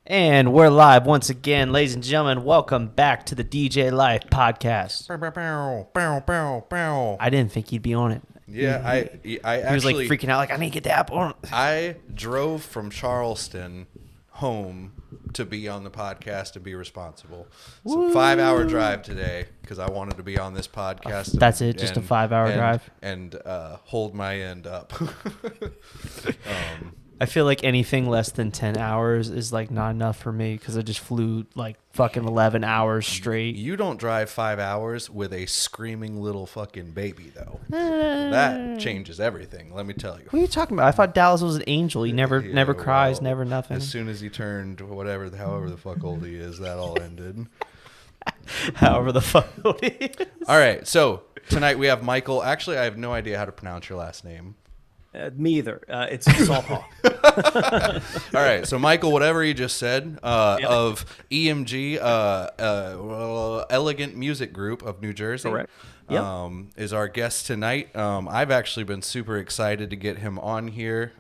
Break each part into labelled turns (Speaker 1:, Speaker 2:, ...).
Speaker 1: And we're live once again, ladies and gentlemen. Welcome back to the DJ Life podcast.
Speaker 2: Bow, bow, bow, bow, bow.
Speaker 1: I didn't think he'd be on it.
Speaker 2: Yeah, I
Speaker 1: He was like freaking out, like, I need to get the app on.
Speaker 2: I drove from Charleston home to be on the podcast and be responsible. So 5-hour drive today because I wanted to be on this podcast.
Speaker 1: That's it, just a 5-hour drive?
Speaker 2: And hold my end up.
Speaker 1: I feel like anything less than 10 hours is like not enough for me because I just flew like fucking 11 hours straight.
Speaker 2: You don't drive 5 hours with a screaming little fucking baby, though. That changes everything, let me tell you.
Speaker 1: What are you talking about? I thought Dallas was an angel. He never cries, never nothing.
Speaker 2: As soon as he turned however the fuck old he is, that all ended.
Speaker 1: However the fuck old he is.
Speaker 2: All right, so tonight we have Michael. Actually, I have no idea how to pronounce your last name.
Speaker 3: Me either. It's Saulpaugh.
Speaker 2: All right, so Michael, whatever you just said, of EMG, Elegant Music Group of New Jersey,
Speaker 3: Correct. Yep.
Speaker 2: Is our guest tonight. I've actually been super excited to get him on here.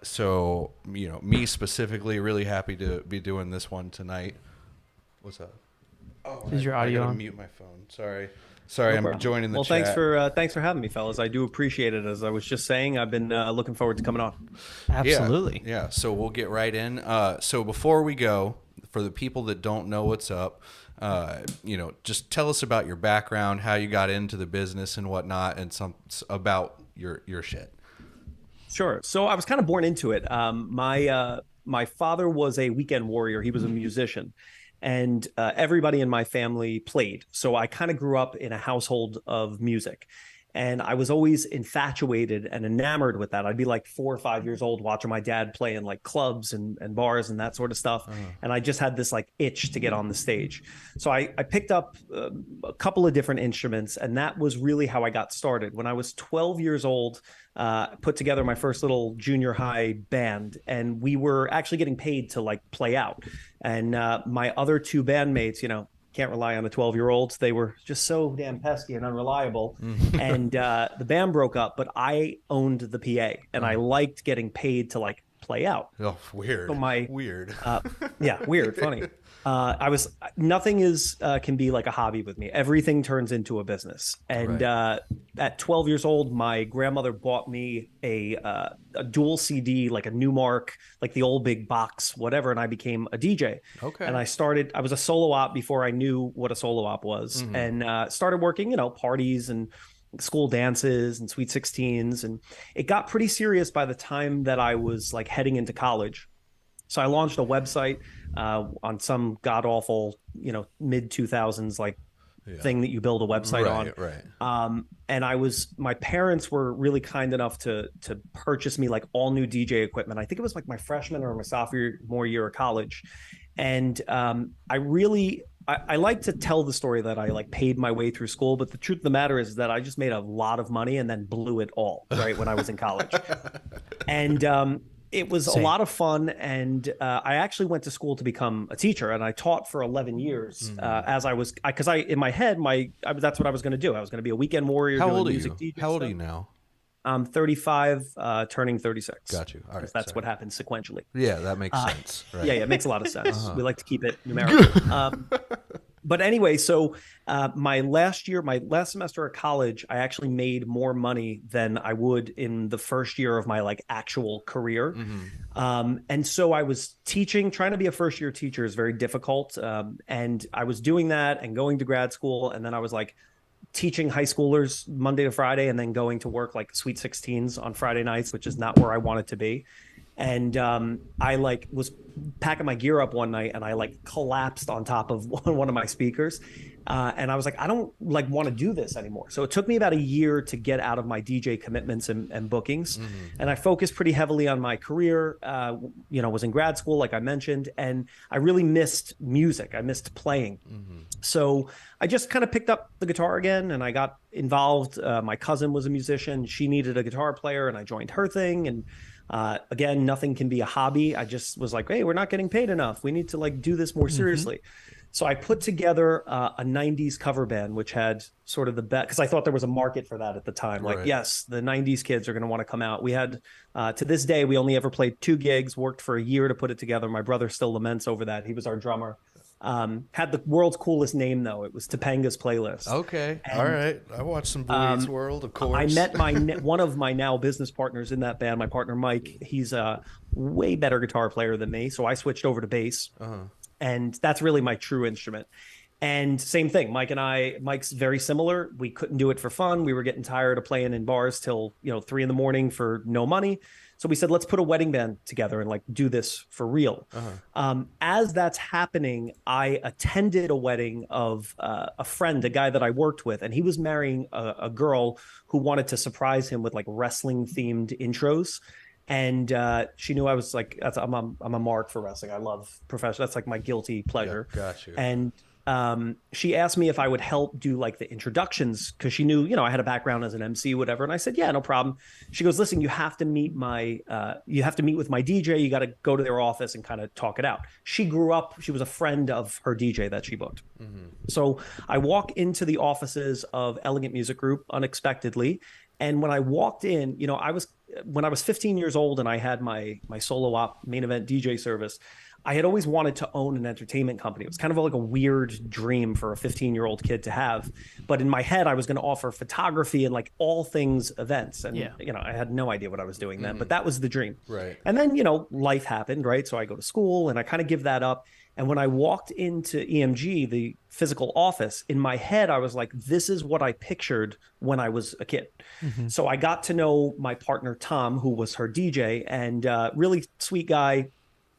Speaker 2: So, you know, me specifically, really happy to be doing this one tonight. What's up? Oh,
Speaker 1: Is your audio
Speaker 2: I gotta
Speaker 1: on?
Speaker 2: mute my phone.
Speaker 3: No
Speaker 2: I'm
Speaker 3: problem.
Speaker 2: joining the
Speaker 3: well,
Speaker 2: chat.
Speaker 3: thanks for having me, fellas. I do appreciate it. As I was just saying, I've been looking forward to coming on.
Speaker 1: Absolutely.
Speaker 2: Yeah, so we'll get right in. So before we go, for the people that don't know what's up, just tell us about your background, how you got into the business and whatnot, and some about your shit.
Speaker 3: Sure. So I was kind of born into it. My father was a weekend warrior. He was a musician. And everybody in my family played. So I kind of grew up in a household of music. And I was always infatuated and enamored with that. I'd be like 4 or 5 years old watching my dad play in like clubs and bars and that sort of stuff. And I just had this like itch to get on the stage. So I picked up a couple of different instruments. And that was really how I got started. When I was 12 years old, put together my first little junior high band. And we were actually getting paid to like play out. And my other two bandmates, can't rely on the 12-year-olds. They were just so damn pesky and unreliable. And the band broke up, but I owned the PA and I liked getting paid to like play out.
Speaker 2: Oh, weird.
Speaker 3: So
Speaker 2: weird.
Speaker 3: Yeah, weird, funny. Nothing can be like a hobby with me. Everything turns into a business. And at 12 years old, my grandmother bought me a dual CD, like a Newmark, like the old big box, whatever. And I became a DJ.
Speaker 2: Okay.
Speaker 3: And I was a solo op before I knew what a solo op was, and started working, parties and school dances and sweet 16s. And it got pretty serious by the time that I was like heading into college. So I launched a website on some god awful, mid 2000s thing that you build a website on.
Speaker 2: Right.
Speaker 3: And my parents were really kind enough to purchase me like all new DJ equipment. I think it was like my freshman or my sophomore year of college. And I like to tell the story that I like paid my way through school, but the truth of the matter is that I just made a lot of money and then blew it all right when I was in college. And it was a lot of fun, and I actually went to school to become a teacher, and I taught for 11 years because in my head, that's what I was going to do. I was going to be a weekend warrior.
Speaker 2: How old are you?
Speaker 3: DJ
Speaker 2: How old are
Speaker 3: stuff.
Speaker 2: you now?
Speaker 3: I'm 35, turning 36.
Speaker 2: Got you. All right.
Speaker 3: That's what happens sequentially.
Speaker 2: Yeah, that makes sense. Right.
Speaker 3: Yeah, it makes a lot of sense. We like to keep it numerical. But anyway, so my last semester of college, I actually made more money than I would in the first year of my like actual career. And so I was teaching. Trying to be a first year teacher is very difficult. And I was doing that and going to grad school. And then I was like teaching high schoolers Monday to Friday and then going to work like sweet 16s on Friday nights, which is not where I wanted to be. And I like was packing my gear up one night and I like collapsed on top of one of my speakers. And I was like, I don't like want to do this anymore. So it took me about a year to get out of my DJ commitments and bookings. And I focused pretty heavily on my career, was in grad school, like I mentioned, and I really missed music. I missed playing. So I just kind of picked up the guitar again and I got involved. My cousin was a musician. She needed a guitar player and I joined her thing. And again, nothing can be a hobby. I just was like, hey, we're not getting paid enough. We need to like do this more seriously. So I put together a 90s cover band, which had sort of the best, because I thought there was a market for that at the time. Like,
Speaker 2: Right.
Speaker 3: yes, the 90s kids are going to want to come out. We had, to this day, we only ever played 2 gigs, worked for a year to put it together. My brother still laments over that. He was our drummer. Had the world's coolest name, though. It was Topanga's Playlist.
Speaker 2: Okay.
Speaker 3: And,
Speaker 2: All right. I watched some Boyd's World, of course.
Speaker 3: I met one of my now business partners in that band, my partner Mike. He's a way better guitar player than me, so I switched over to bass. And that's really my true instrument. And same thing, Mike's very similar. We couldn't do it for fun. We were getting tired of playing in bars till 3 a.m. for no money. So we said, let's put a wedding band together and like do this for real. As that's happening, I attended a wedding of a friend, a guy that I worked with, and he was marrying a girl who wanted to surprise him with like wrestling themed intros. And she knew I was like, I'm a mark for wrestling. I love professional. That's like my guilty pleasure.
Speaker 2: Yeah, got you.
Speaker 3: And she asked me if I would help do like the introductions because she knew, I had a background as an MC, whatever. And I said, yeah, no problem. She goes, listen, you have to meet with my DJ. You got to go to their office and kind of talk it out. She was a friend of her DJ that she booked. So I walk into the offices of Elegant Music Group unexpectedly. And when I walked in, when I was 15 years old and I had my solo op main event DJ service, I had always wanted to own an entertainment company. It was kind of like a weird dream for a 15-year-old kid to have. But in my head, I was going to offer photography and like all things events. And, I had no idea what I was doing then, but that was the dream.
Speaker 2: Right.
Speaker 3: And then, life happened, right? So I go to school and I kind of give that up. And when I walked into EMG, the physical office, in my head, I was like, this is what I pictured when I was a kid. So I got to know my partner, Tom, who was her DJ, and really sweet guy.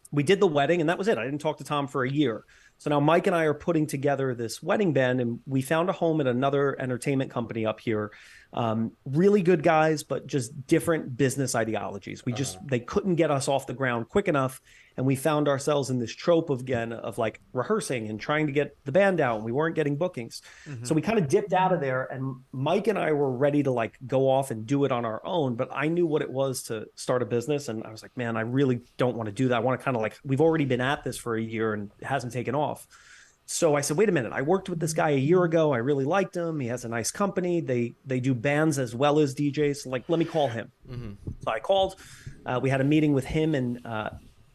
Speaker 3: We did the wedding, and that was it. I didn't talk to Tom for a year. So now Mike and I are putting together this wedding band, and we found a home at another entertainment company up here. Really good guys, but just different business ideologies. They couldn't get us off the ground quick enough. And we found ourselves in this trope of like rehearsing and trying to get the band out. And we weren't getting bookings. So we kind of dipped out of there, and Mike and I were ready to like go off and do it on our own. But I knew what it was to start a business. And I was like, man, I really don't want to do that. I want to kind of like, we've already been at this for a year and it hasn't taken off. So I said, wait a minute, I worked with this guy a year ago. I really liked him. He has a nice company. They do bands as well as DJs. Like, let me call him. So I called. We had a meeting with him and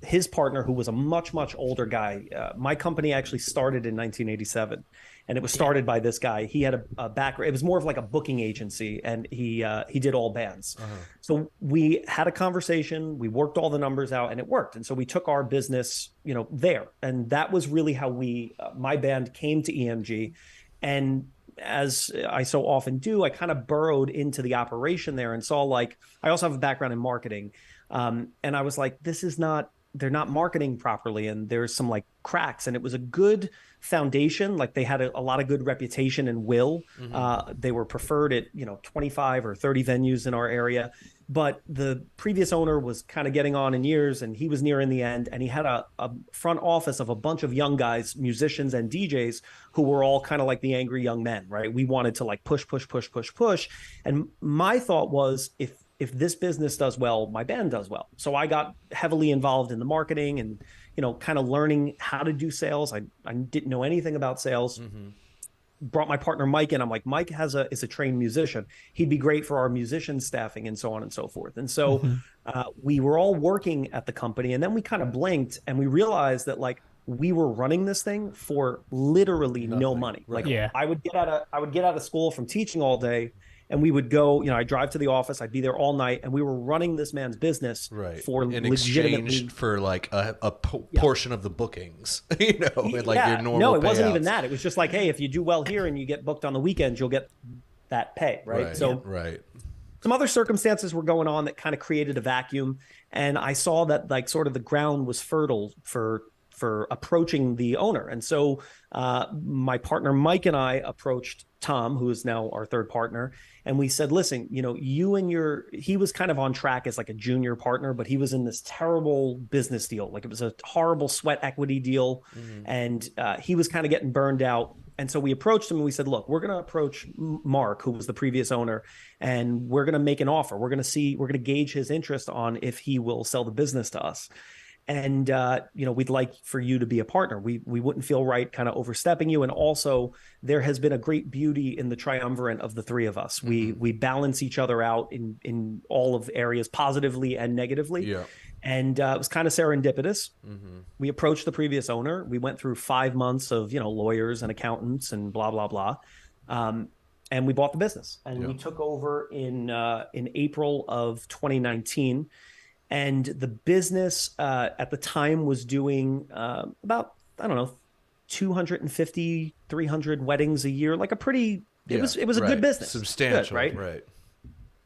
Speaker 3: his partner, who was a much, much older guy. My company actually started in 1987, and it was started by this guy. He had a background. It was more of like a booking agency, and he did all bands. So we had a conversation. We worked all the numbers out, and it worked. And so we took our business, there. And that was really how my band came to EMG. And as I so often do, I kind of burrowed into the operation there and saw I also have a background in marketing. And I was like, they're not marketing properly, and there's some like cracks, and it was a good foundation. Like they had a lot of good reputation and will. They were preferred at 25 or 30 venues in our area, but the previous owner was kind of getting on in years, and he was nearing the end, and he had a front office of a bunch of young guys, musicians and DJs, who were all kind of like the angry young men, right? We wanted to like push, and my thought was, if this business does well, my band does well. So I got heavily involved in the marketing and, kind of learning how to do sales. I didn't know anything about sales. Brought my partner Mike in. I'm like, Mike is a trained musician. He'd be great for our musician staffing and so on and so forth. And so we were all working at the company, and then we kind of blinked and we realized that like we were running this thing for literally no money.
Speaker 2: Right.
Speaker 3: Like I would get out of school from teaching all day, and we would go, I'd drive to the office, I'd be there all night, and we were running this man's business for
Speaker 2: in
Speaker 3: legitimately
Speaker 2: exchange for like a portion of the bookings, and like your normal
Speaker 3: No, it wasn't
Speaker 2: payouts.
Speaker 3: even that. It was just like, hey, if you do well here and you get booked on the weekends, you'll get that pay, right? So some other circumstances were going on that kind of created a vacuum, and I saw that like sort of the ground was fertile for approaching the owner. And so my partner Mike and I approached Tom, who is now our third partner, and we said, listen, he was kind of on track as like a junior partner, but he was in this terrible business deal. Like it was a horrible sweat equity deal. And he was kind of getting burned out. And so we approached him and we said, look, we're going to approach Mark, who was the previous owner, and we're going to make an offer. We're going to gauge his interest on if he will sell the business to us. And we'd like for you to be a partner. We wouldn't feel right kind of overstepping you. And also, there has been a great beauty in the triumvirate of the three of us.
Speaker 2: Mm-hmm.
Speaker 3: We balance each other out in all of areas, positively and negatively.
Speaker 2: Yeah.
Speaker 3: And it was kind of serendipitous.
Speaker 2: Mm-hmm.
Speaker 3: We approached the previous owner. We went through 5 months of lawyers and accountants and blah blah blah, and we bought the business. And we took over in April of 2019. And the business at the time was doing about, I don't know, 250, 300 weddings a year, like a pretty, it was a good business.
Speaker 2: Substantial,
Speaker 3: good, right?
Speaker 2: Right.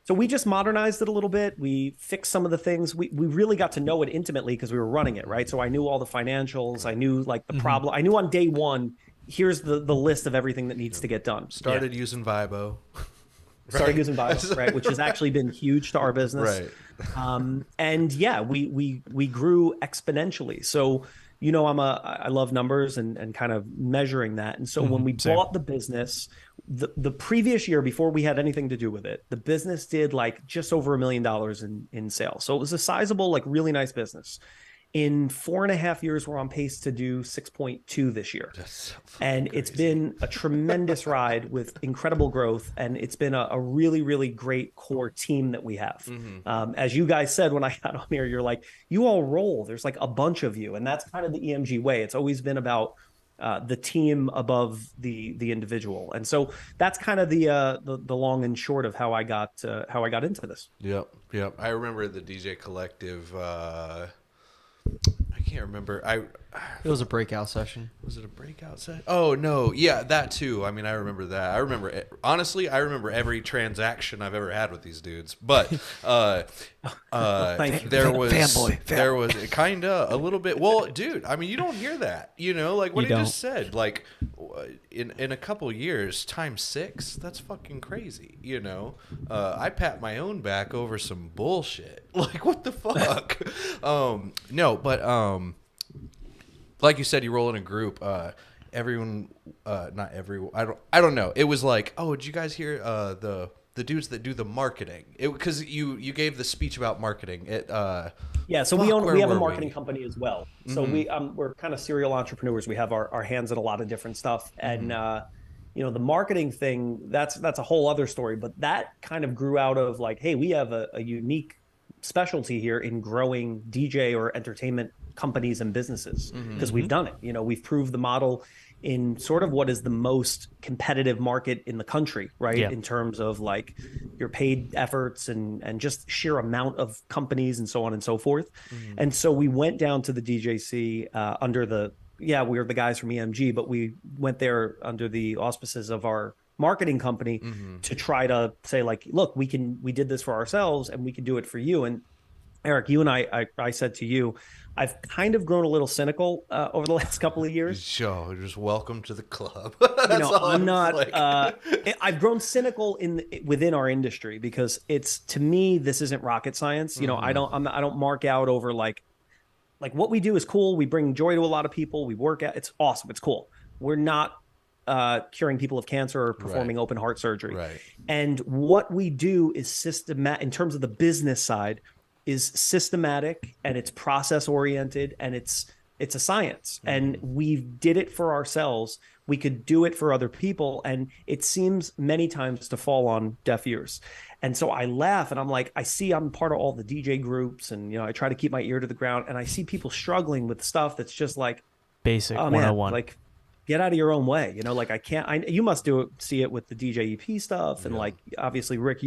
Speaker 3: So we just modernized it a little bit. We fixed some of the things. We really got to know it intimately because we were running it, right? So I knew all the financials. I knew like the problem. I knew on day one, here's the list of everything that needs to get done.
Speaker 2: Started using Vibo.
Speaker 3: Started using Vibo, right? Which has actually been huge to our business.
Speaker 2: Right.
Speaker 3: And yeah, we grew exponentially. So, I love numbers and kind of measuring that. And so when we bought the business, the previous year before we had anything to do with it, the business did like just over $1 million in sales. So it was a sizable, like really nice business. In 4.5 years, we're on pace to do 6.2 this year.
Speaker 2: That's so
Speaker 3: and
Speaker 2: crazy.
Speaker 3: It's been a tremendous ride with incredible growth. And it's been a really, really great core team that we have. As you guys said, when I got on here, you're like, you all roll. There's like a bunch of you. And that's kind of the EMG way. It's always been about the team above the individual. And so that's kind of the long and short of how I got into this.
Speaker 2: Yep. I remember the DJ Collective. I can't remember.
Speaker 1: It was a breakout session.
Speaker 2: Was it a breakout set? Oh no, yeah, that too. I mean, I remember that. I remember it. Honestly, I remember every transaction I've ever had with these dudes. But there was kind of a little bit. Well, dude, I mean, you don't hear that. Like what he just said. Like in a couple years, times 6. That's fucking crazy. I pat my own back over some bullshit. Like what the fuck? No, but like you said, you roll in a group. Everyone, not everyone. I don't know. It was like, oh, did you guys hear the dudes that do the marketing? Because you gave the speech about marketing.
Speaker 3: Yeah, so we have a marketing company as well. So we're kind of serial entrepreneurs. We have our hands in a lot of different stuff, and the marketing thing that's a whole other story. But that kind of grew out of like, hey, we have a unique specialty here in growing DJ or entertainment companies and businesses because we've done it. We've proved the model in sort of what is the most competitive market in the country, right?
Speaker 1: Yeah.
Speaker 3: In terms of like your paid efforts and just sheer amount of companies and so on and so forth. And so we went down to the DJC we were the guys from EMG, but we went there under the auspices of our marketing company to try to say like, look, we did this for ourselves and we can do it for you. And Eric, you and I said to you, I've kind of grown a little cynical over the last couple of years.
Speaker 2: Sure, just welcome to the club.
Speaker 3: I'm not. Like. I've grown cynical within our industry because to me this isn't rocket science. I don't mark out over like what we do is cool. We bring joy to a lot of people. We work out. It's awesome. It's cool. We're not curing people of cancer or performing open heart surgery.
Speaker 2: Right.
Speaker 3: And what we do is systematic in terms of the business side. Is systematic and it's process oriented and it's a science and we did it for ourselves. We could do it for other people. And it seems many times to fall on deaf ears. And so I laugh and I'm like, I'm part of all the DJ groups and, I try to keep my ear to the ground and I see people struggling with stuff that's just like
Speaker 1: basic 101.
Speaker 3: Like get out of your own way. Like you must see it with the DJ EP stuff. And like, obviously Rick,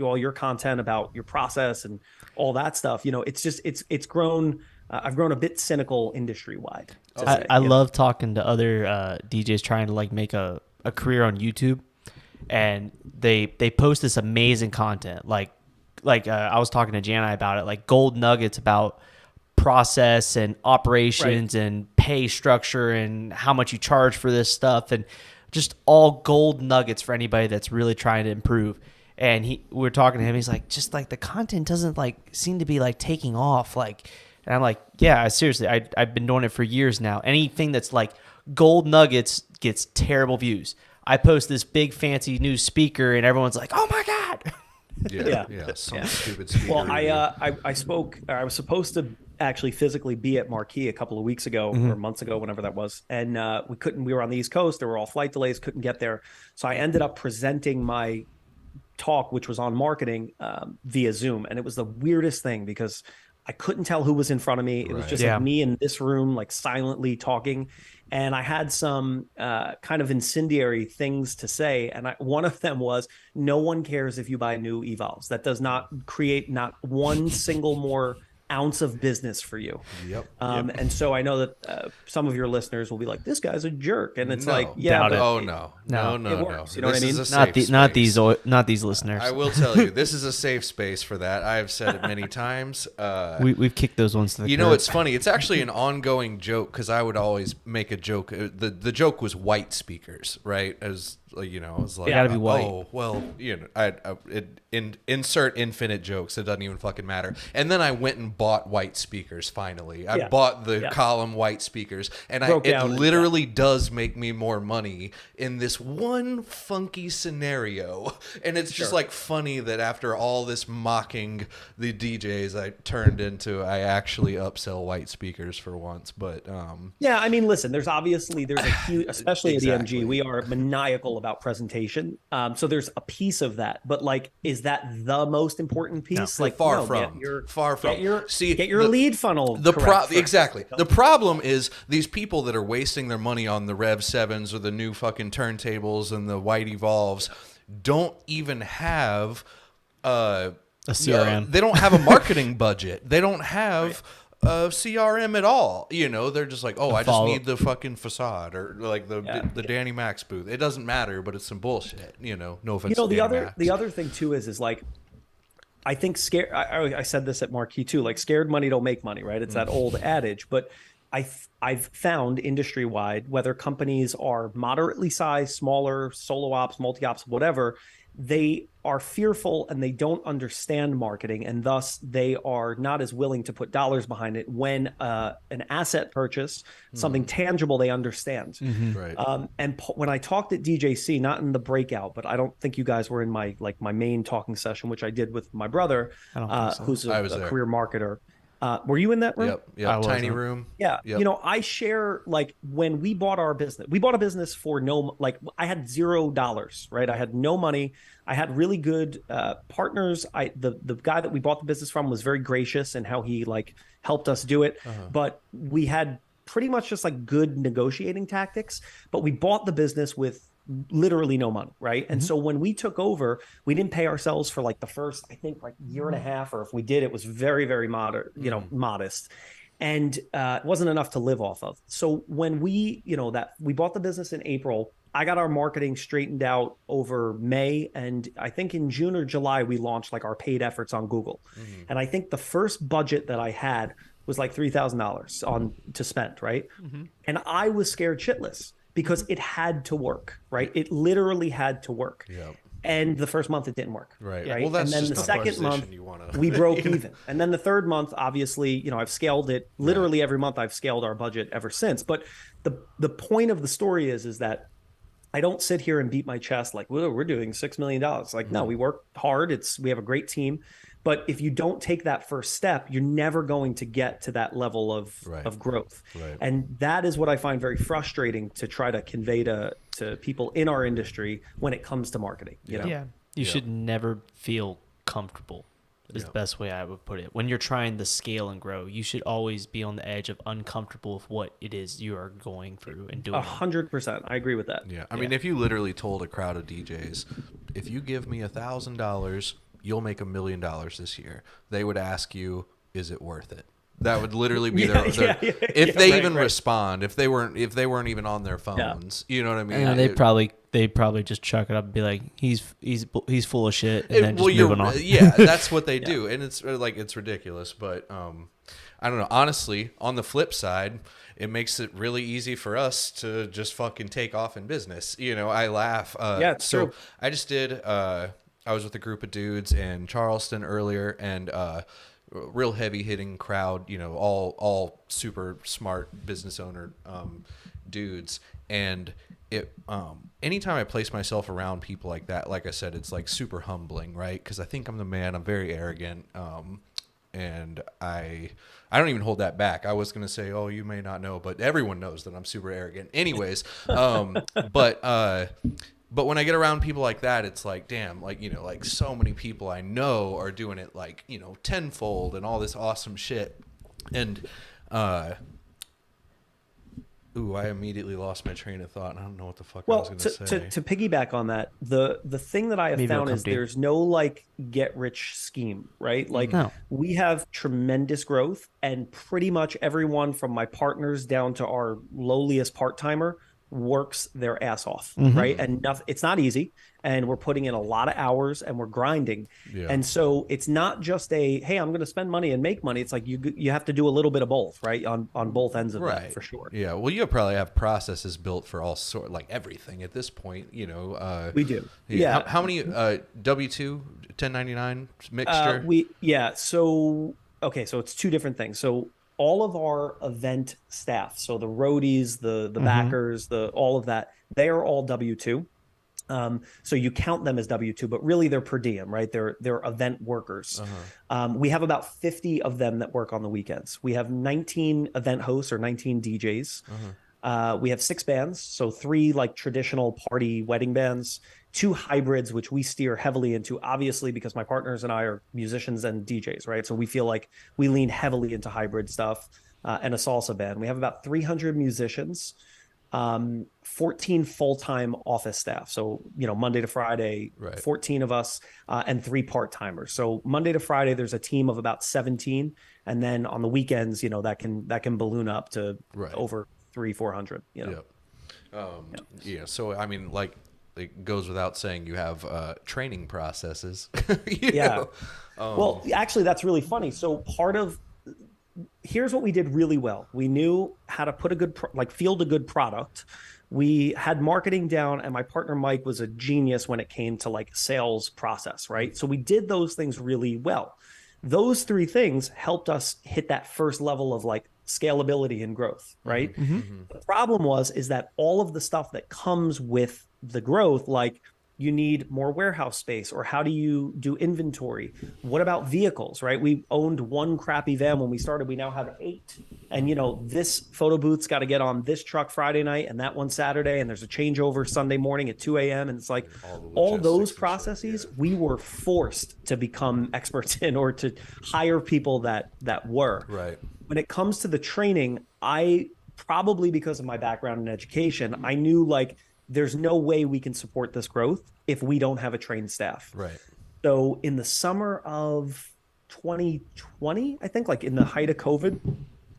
Speaker 3: all your content about your process and all that stuff, it's just, it's grown. I've grown a bit cynical industry wide.
Speaker 1: I love talking to other DJs trying to like make a career on YouTube, and they post this amazing content. Like I was talking to Jani about it, like gold nuggets about process and operations and pay structure and how much you charge for this stuff, and just all gold nuggets for anybody that's really trying to improve. And we were talking to him. He's like, just like the content doesn't like seem to be like taking off. Like, and I'm like, yeah, seriously, I've been doing it for years now. Anything that's like gold nuggets gets terrible views. I post this big fancy new speaker, and everyone's like, oh my god.
Speaker 2: Yeah. Some stupid speaker.
Speaker 3: Well, I was supposed to actually physically be at Marquee a couple of weeks ago or months ago, whenever that was. And we were on the East Coast. There were all flight delays, couldn't get there. So I ended up presenting my talk, which was on marketing, via Zoom. And it was the weirdest thing because I couldn't tell who was in front of me. It was just like me in this room, like silently talking. And I had some kind of incendiary things to say. And one of them was, no one cares if you buy new Evolves. That does not create not one single more ounce of business for you. And so I know that some of your listeners will be like, this guy's a jerk. And it's like, yeah, but
Speaker 2: oh no.
Speaker 3: It works, you know
Speaker 2: this
Speaker 3: what I mean?
Speaker 2: is
Speaker 1: Not these listeners.
Speaker 2: I will tell you, this is a safe space for that. I have said it many times.
Speaker 1: We've kicked those ones to the curb.
Speaker 2: You know, it's funny. It's actually an ongoing joke because I would always make a joke. The joke was white speakers, right? As you know, it was like,
Speaker 1: they gotta be white.
Speaker 2: Oh, well, you know, insert infinite jokes. It doesn't even fucking matter. And then I went and bought white speakers. Finally, I bought the column white speakers, and it literally does make me more money in this one funky scenario. And it's just like funny that after all this mocking the DJs, I actually upsell white speakers for once. But
Speaker 3: yeah, I mean, listen, there's a huge, especially at EMG, we are maniacal about presentation. So there's a piece of that, but like, is that the most important piece?
Speaker 2: No,
Speaker 3: like
Speaker 2: far from.
Speaker 3: Get your lead funnel.
Speaker 2: Exactly. The problem is these people that are wasting their money on the Rev 7s or the new fucking turntables and the white Evolves don't even have a
Speaker 1: CRM.
Speaker 2: They don't have a marketing budget. They don't have CRM at all. You know, they're just like, I just need the fucking facade or like the Danny Max booth. It doesn't matter, but it's some bullshit. You know, no offense.
Speaker 3: You know, the other thing too is like, I think I said this at Marquee too, like scared money don't make money, right? It's that old adage, but I've found industry wide, whether companies are moderately sized, smaller, solo ops, multi ops, whatever, they are fearful and they don't understand marketing, and thus they are not as willing to put dollars behind it when an asset purchase, something tangible, they understand.
Speaker 2: Right.
Speaker 3: And when I talked at DJC, not in the breakout, but I don't think you guys were in my main talking session, which I did with my brother, who's a career marketer. Were you in that room?
Speaker 2: Yep. Tiny room.
Speaker 3: Yeah. Yep. You know, I share, like, when we bought our business, we bought a business for I had $0, right? I had no money. I had really good partners. The guy that we bought the business from was very gracious in how he helped us do it. But we had pretty much just good negotiating tactics, but we bought the business with literally no money, right? And so when we took over, we didn't pay ourselves for the first, I think, year and a half, or if we did, it was very, very modest, and it wasn't enough to live off of. So when we bought the business in April, I got our marketing straightened out over May, and I think in June or July we launched our paid efforts on Google. And I think the first budget that I had was $3,000 to spend, right? And I was scared shitless, because it had to work, right? It literally had to work.
Speaker 2: Yep.
Speaker 3: And the first month it didn't work.
Speaker 2: Right.
Speaker 3: Right.
Speaker 2: Well, that's
Speaker 3: and then
Speaker 2: just
Speaker 3: the second month we broke even. And then the third month, obviously, I've scaled it. Literally every month I've scaled our budget ever since. But the point of the story is that I don't sit here and beat my chest well, we're doing $6 million. No, we work hard. We have a great team. But if you don't take that first step, you're never going to get to that level of growth.
Speaker 2: Right.
Speaker 3: And that is what I find very frustrating to try to convey to people in our industry when it comes to marketing.
Speaker 1: You should never feel comfortable is the best way I would put it. When you're trying to scale and grow, you should always be on the edge of uncomfortable with what it is you are going through and doing.
Speaker 3: 100%. I agree with that.
Speaker 2: Yeah. I mean, if you literally told a crowd of DJs, if you give me $1,000, you'll make $1 million this year, they would ask you, is it worth it? That would literally be if they even respond, if they weren't even on their phones, you know what I mean?
Speaker 1: Yeah, they'd probably just chuck it up and be like, he's full of shit, and then just moving on.
Speaker 2: Yeah, that's what they do, and it's ridiculous. But I don't know. Honestly, on the flip side, it makes it really easy for us to just fucking take off in business. I laugh.
Speaker 3: It's true.
Speaker 2: I just did. I was with a group of dudes in Charleston earlier, and real heavy hitting crowd, all super smart business owner dudes. And it anytime I place myself around people like that, like I said, it's super humbling, right? Because I think I'm the man. I'm very arrogant. and I don't even hold that back. I was going to say, oh, you may not know, but everyone knows that I'm super arrogant. Anyways, but when I get around people like that, it's like, damn, like, you know, like so many people I know are doing it like, you know, tenfold and all this awesome shit. And, I immediately lost my train of thought and I don't know what the fuck I was going to say.
Speaker 3: To piggyback on that, the thing that I have found is there's no like get rich scheme, right? Like we have tremendous growth and pretty much everyone from my partners down to our lowliest part-timer works their ass off, right? And it's not easy, and we're putting in a lot of hours and we're grinding. And so it's not just hey, I'm going to spend money and make money. It's like you have to do a little bit of both, right? On both ends of that, for sure.
Speaker 2: Yeah. Well, you probably have processes built for all sort, like everything at this point, you know.
Speaker 3: We do.
Speaker 2: How many W-2, 1099 mixture?
Speaker 3: So it's two different things. So all of our event staff, so the roadies, the backers, all of that, they are all W-2. So you count them as W-2, but really they're per diem, right? They're event workers. We have about 50 of them that work on the weekends. We have 19 event hosts or 19 DJs. We have 6 bands, so 3 like traditional party wedding bands, 2 hybrids, which we steer heavily into, obviously, because my partners and I are musicians and DJs, right? So we feel like we lean heavily into hybrid stuff, and a salsa band. We have about 300 musicians, 14 full-time office staff. So, you know, Monday to Friday, 14 of us, and 3 part-timers. So Monday to Friday, there's a team of about 17. And then on the weekends, you know, that can balloon up to over 300-400, you know?
Speaker 2: So, I mean, like, it goes without saying you have training processes.
Speaker 3: Well, actually, that's really funny. So here's what we did really well. We knew how to put field a good product. We had marketing down, and my partner Mike was a genius when it came to like sales process, right? So we did those things really well. Those 3 things helped us hit that first level of like scalability and growth, right? The problem is that all of the stuff that comes with the growth, like you need more warehouse space, or how do you do inventory? What about vehicles, right? We owned 1 crappy van when we started. We now have 8. And, you know, this photo booth's got to get on this truck Friday night and that one Saturday. And there's a changeover Sunday morning at 2 a.m. And it's like all those processes, we were forced to become experts in, or to hire people that were.
Speaker 2: Right.
Speaker 3: When it comes to the training, I probably, because of my background in education, I knew like, there's no way we can support this growth if we don't have a trained staff.
Speaker 2: Right.
Speaker 3: So in the summer of 2020, I think, like in the height of COVID,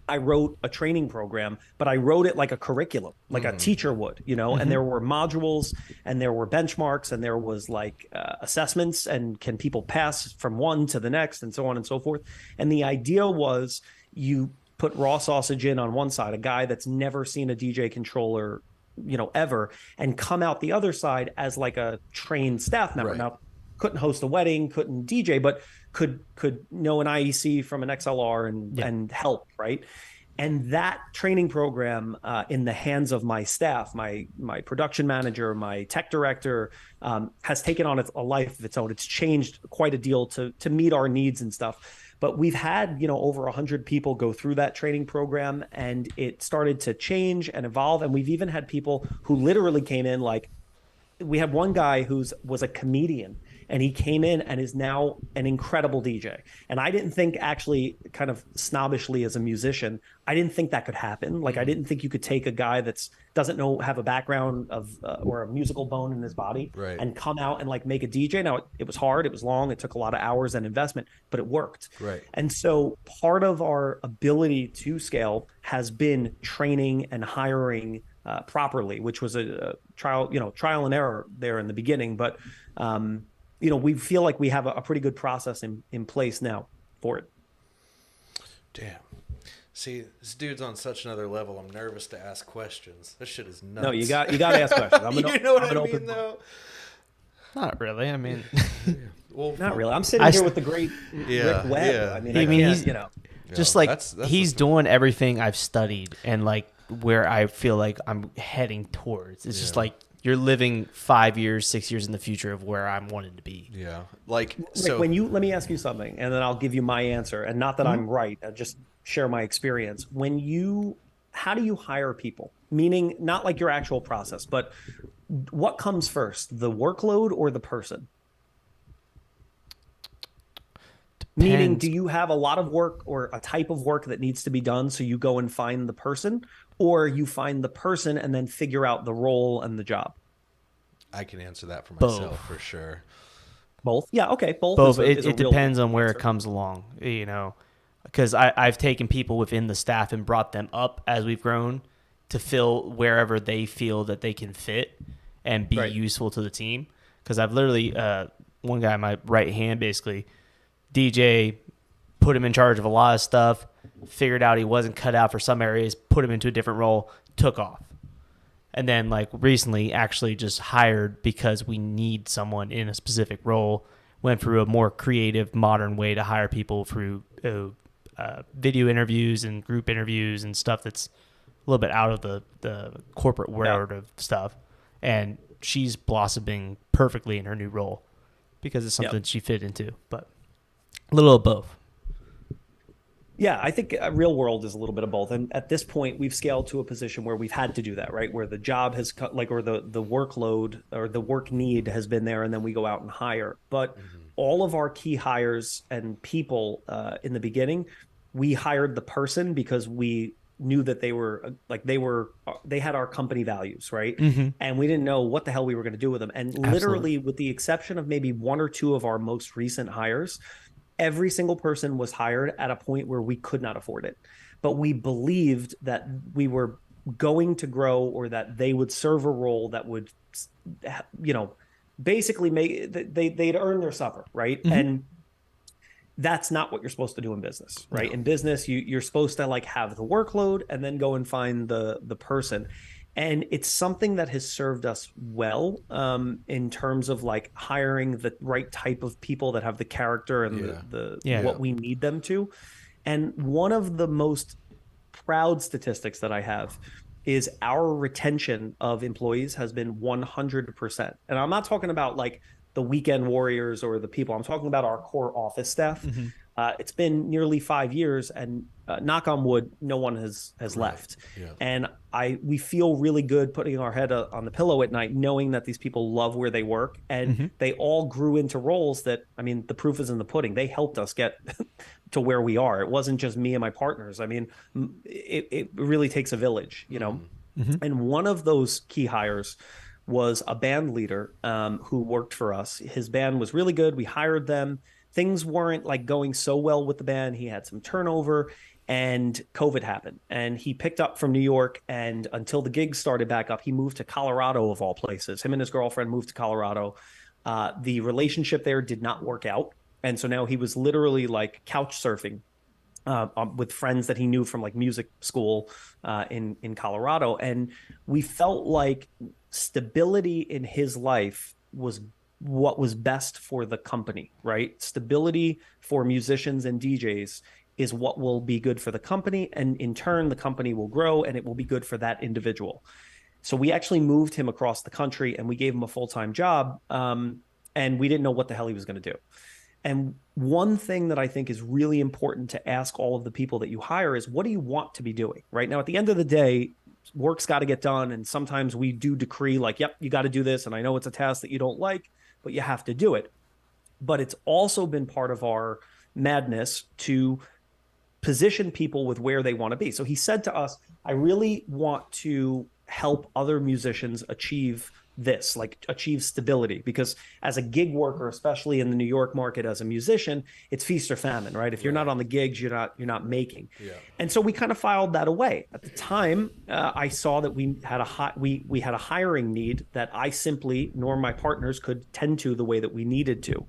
Speaker 3: I wrote a training program, but I wrote it like a curriculum, like a teacher would, you know, and there were modules and there were benchmarks and there was like assessments, and can people pass from one to the next, and so on and so forth. And the idea was you put raw sausage in on one side, a guy that's never seen a DJ controller, you know, ever, and come out the other side as like a trained staff member. Now, couldn't host a wedding, couldn't DJ, but could know an IEC from an XLR and help, right? And that training program, in the hands of my staff, my production manager, my tech director, has taken on a life of its own. It's changed quite a deal to meet our needs and stuff. But we've had, you know, over 100 people go through that training program, and it started to change and evolve. And we've even had people who literally came in, like, we had one guy was a comedian, and he came in and is now an incredible DJ. And I didn't think, actually, kind of snobbishly as a musician, I didn't think that could happen. Like, I didn't think you could take a guy doesn't have a background of or a musical bone in his body, and come out and like make a DJ. Now, it was hard, it was long, it took a lot of hours and investment, but it worked.
Speaker 2: Right.
Speaker 3: And so part of our ability to scale has been training and hiring properly, which was a trial and error there in the beginning. But you know, we feel like we have a pretty good process in place now for it.
Speaker 2: Damn. See, this dude's on such another level. I'm nervous to ask questions. This shit is nuts.
Speaker 3: No, you got to ask questions.
Speaker 2: You know what I mean, though?
Speaker 1: Not really. I mean,
Speaker 3: well, not really. I'm sitting here with the great Rick Webb.
Speaker 2: Yeah.
Speaker 3: I mean, he's, you know,
Speaker 1: just like that's he's doing everything I've studied and like where I feel like I'm heading towards. It's just like you're living 5 years, 6 years in the future of where I'm wanting to be.
Speaker 2: Yeah. Like,
Speaker 3: Rick, let me ask you something, and then I'll give you my answer. And not that I'm right, I'll just share my experience. How do you hire people? Meaning, not like your actual process, but what comes first, the workload or the person? Meaning, do you have a lot of work or a type of work that needs to be done, so you go and find the person, or you find the person and then figure out the role and the job?
Speaker 2: I can answer that for myself for sure.
Speaker 3: Both? Yeah, okay.
Speaker 1: Both. It depends on where it comes along, you know, because I've taken people within the staff and brought them up as we've grown to fill wherever they feel that they can fit and be useful to the team. Because I've literally, one guy, my right hand, basically, DJ, put him in charge of a lot of stuff, figured out he wasn't cut out for some areas, put him into a different role, took off. And then like recently actually just hired because we need someone in a specific role, went through a more creative, modern way to hire people through video interviews and group interviews and stuff that's a little bit out of the corporate world of stuff. And she's blossoming perfectly in her new role because it's something she fit into, but a little of both.
Speaker 3: Yeah, I think real world is a little bit of both. And at this point, we've scaled to a position where we've had to do that, right? Where the job has cut, like, or the workload or the work need has been there, and then we go out and hire. But all of our key hires and people in the beginning, we hired the person because we knew that they had our company values, right? And we didn't know what the hell we were going to do with them. And literally, with the exception of maybe one or two of our most recent hires, every single person was hired at a point where we could not afford it. But we believed that we were going to grow, or that they would serve a role that would, you know, basically they'd earn their supper, right? And that's not what you're supposed to do in business, right? No. In business, you're supposed to like have the workload and then go and find the person. And it's something that has served us well in terms of like hiring the right type of people that have the character and what we need them to. And one of the most proud statistics that I have is our retention of employees has been 100%. And I'm not talking about like the weekend warriors or the people. I'm talking about our core office staff. It's been nearly 5 years, and knock on wood, no one has left. Yeah. And we feel really good putting our head on the pillow at night, knowing that these people love where they work, and they all grew into roles that, I mean, the proof is in the pudding. They helped us get to where we are. It wasn't just me and my partners. I mean, it really takes a village, you know? And one of those key hires was a band leader who worked for us. His band was really good. We hired them. Things weren't like going so well with the band. He had some turnover, and COVID happened, and he picked up from New York, and until the gigs started back up, he moved to Colorado of all places. Him and his girlfriend moved to Colorado. The relationship there did not work out. And so now he was literally like couch surfing with friends that he knew from like music school in Colorado. And we felt like stability in his life was what was best for the company, right? Stability for musicians and DJs is what will be good for the company. And in turn, the company will grow and it will be good for that individual. So we actually moved him across the country and we gave him a full-time job. And we didn't know what the hell he was going to do. And one thing that I think is really important to ask all of the people that you hire is, what do you want to be doing? Right now, at the end of the day, work's got to get done. And sometimes we do decree like, yep, you got to do this. And I know it's a task that you don't like, but you have to do it. But it's also been part of our madness to position people with where they want to be. So he said to us, I really want to help other musicians achieve this, like achieve stability, because as a gig worker, especially in the New York market as a musician, it's feast or famine, right? If you're not on the gigs, you're not making. Yeah. And so we kind of filed that away. At the time, I saw that we had a hiring need that I simply, nor my partners, could tend to the way that we needed to.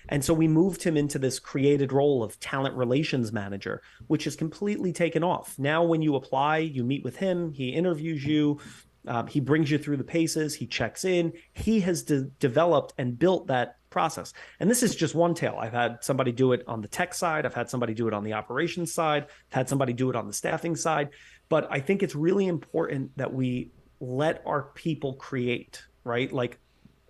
Speaker 3: And so we moved him into this created role of talent relations manager, which has completely taken off. Now, when you apply, you meet with him, he interviews you, he brings you through the paces, he checks in. He has developed and built that process. And this is just one tale. I've had somebody do it on the tech side. I've had somebody do it on the operations side. I've had somebody do it on the staffing side. But I think it's really important that we let our people create, right? Like,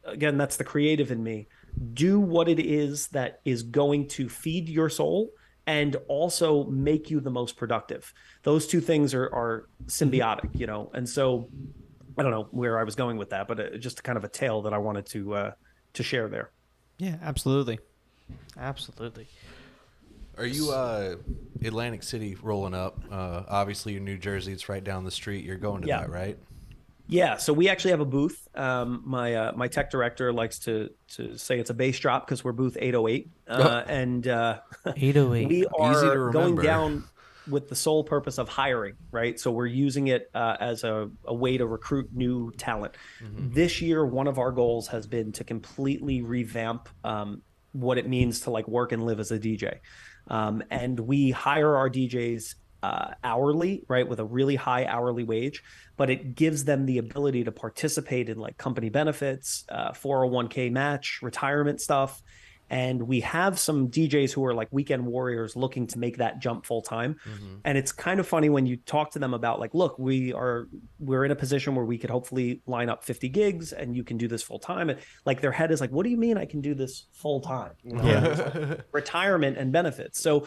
Speaker 3: again, that's the creative in me. Do what it is that is going to feed your soul and also make you the most productive. Those two things are symbiotic, you know? And so I don't know where I was going with that, but just kind of a tale that I wanted to share there.
Speaker 1: Yeah, absolutely. Absolutely.
Speaker 2: Are you Atlantic City rolling up? Obviously, you're New Jersey. It's right down the street. You're going to that, right?
Speaker 3: Yeah, so we actually have a booth. My tech director likes to say it's a bass drop because we're booth 808, and
Speaker 1: 808.
Speaker 3: we
Speaker 2: Easy to
Speaker 3: are going
Speaker 2: remember.
Speaker 3: down with the sole purpose of hiring, right? So we're using it as a way to recruit new talent. This year, one of our goals has been to completely revamp what it means to like work and live as a DJ, and we hire our DJs hourly, right, with a really high hourly wage, but it gives them the ability to participate in like company benefits, 401k match, retirement stuff. And we have some DJs who are like weekend warriors looking to make that jump full time. And it's kind of funny when you talk to them about like, look, we're in a position where we could hopefully line up 50 gigs and you can do this full time. And like their head is like, what do you mean I can do this full time? You know, like, retirement and benefits. So,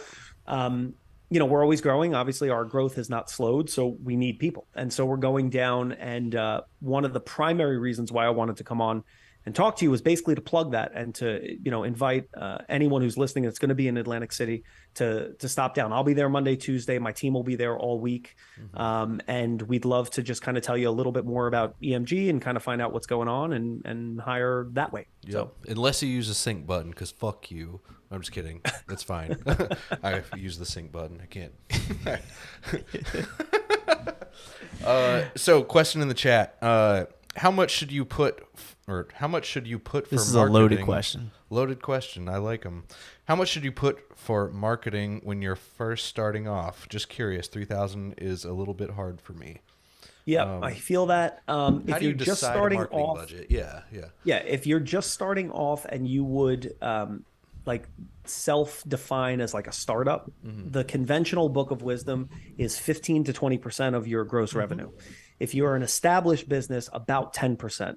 Speaker 3: you know, we're always growing. Obviously, our growth has not slowed, so we need people. And so we're going down. And one of the primary reasons why I wanted to come on and talk to you was basically to plug that and to, you know, invite anyone who's listening that's going to be in Atlantic City to stop down. I'll be there Monday, Tuesday. My team will be there all week. And we'd love to just kind of tell you a little bit more about EMG and kind of find out what's going on and hire that way.
Speaker 2: Yep.
Speaker 3: So
Speaker 2: Unless you use a sync button, because fuck you. I'm just kidding. That's fine. I use the sync button. I can't. So, question in the chat. How much should you put for
Speaker 1: This is
Speaker 2: marketing?
Speaker 1: a loaded question.
Speaker 2: Loaded question. I like them. How much should you put for marketing when you're first starting off? Just curious. 3,000 is a little bit hard for me.
Speaker 3: yeah, I feel that.
Speaker 2: How
Speaker 3: If
Speaker 2: do you
Speaker 3: you're just
Speaker 2: decide
Speaker 3: starting
Speaker 2: a marketing
Speaker 3: off,
Speaker 2: budget? Yeah.
Speaker 3: if you're just starting off and you would like self-define as like a startup, the conventional book of wisdom is 15 to 20% of your gross revenue. If you're an established business, about 10%.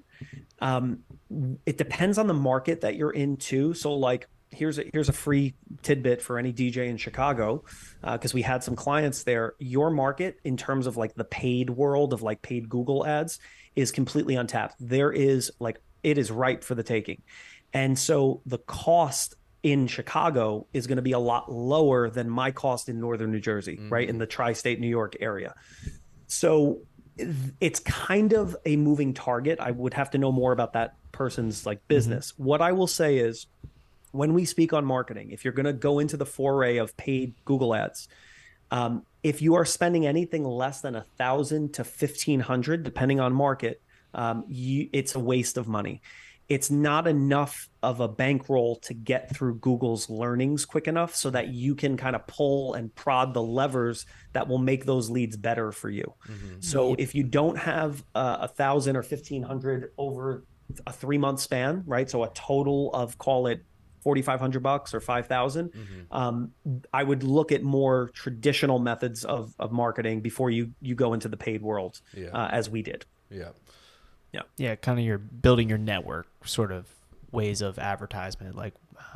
Speaker 3: It depends on the market that you're in too. So like here's a free tidbit for any DJ in Chicago, because we had some clients there. Your market in terms of like the paid world of like paid Google ads is completely untapped. There is like, it is ripe for the taking. And so the cost in Chicago is going to be a lot lower than my cost in Northern New Jersey, right? In the tri-state New York area. So it's kind of a moving target. I would have to know more about that person's like business. What I will say is when we speak on marketing, if you're going to go into the foray of paid Google ads, if you are spending anything less than $1,000 to $1,500, depending on market, it's a waste of money. It's not enough of a bankroll to get through Google's learnings quick enough so that you can kind of pull and prod the levers that will make those leads better for you. So if you don't have 1,000 or 1,500 over a 3-month span, right? So a total of, call it $4,500 or 5,000. I would look at more traditional methods of marketing before you go into the paid world, as we did.
Speaker 1: Yeah, kind of you're building your network sort of ways of advertisement, like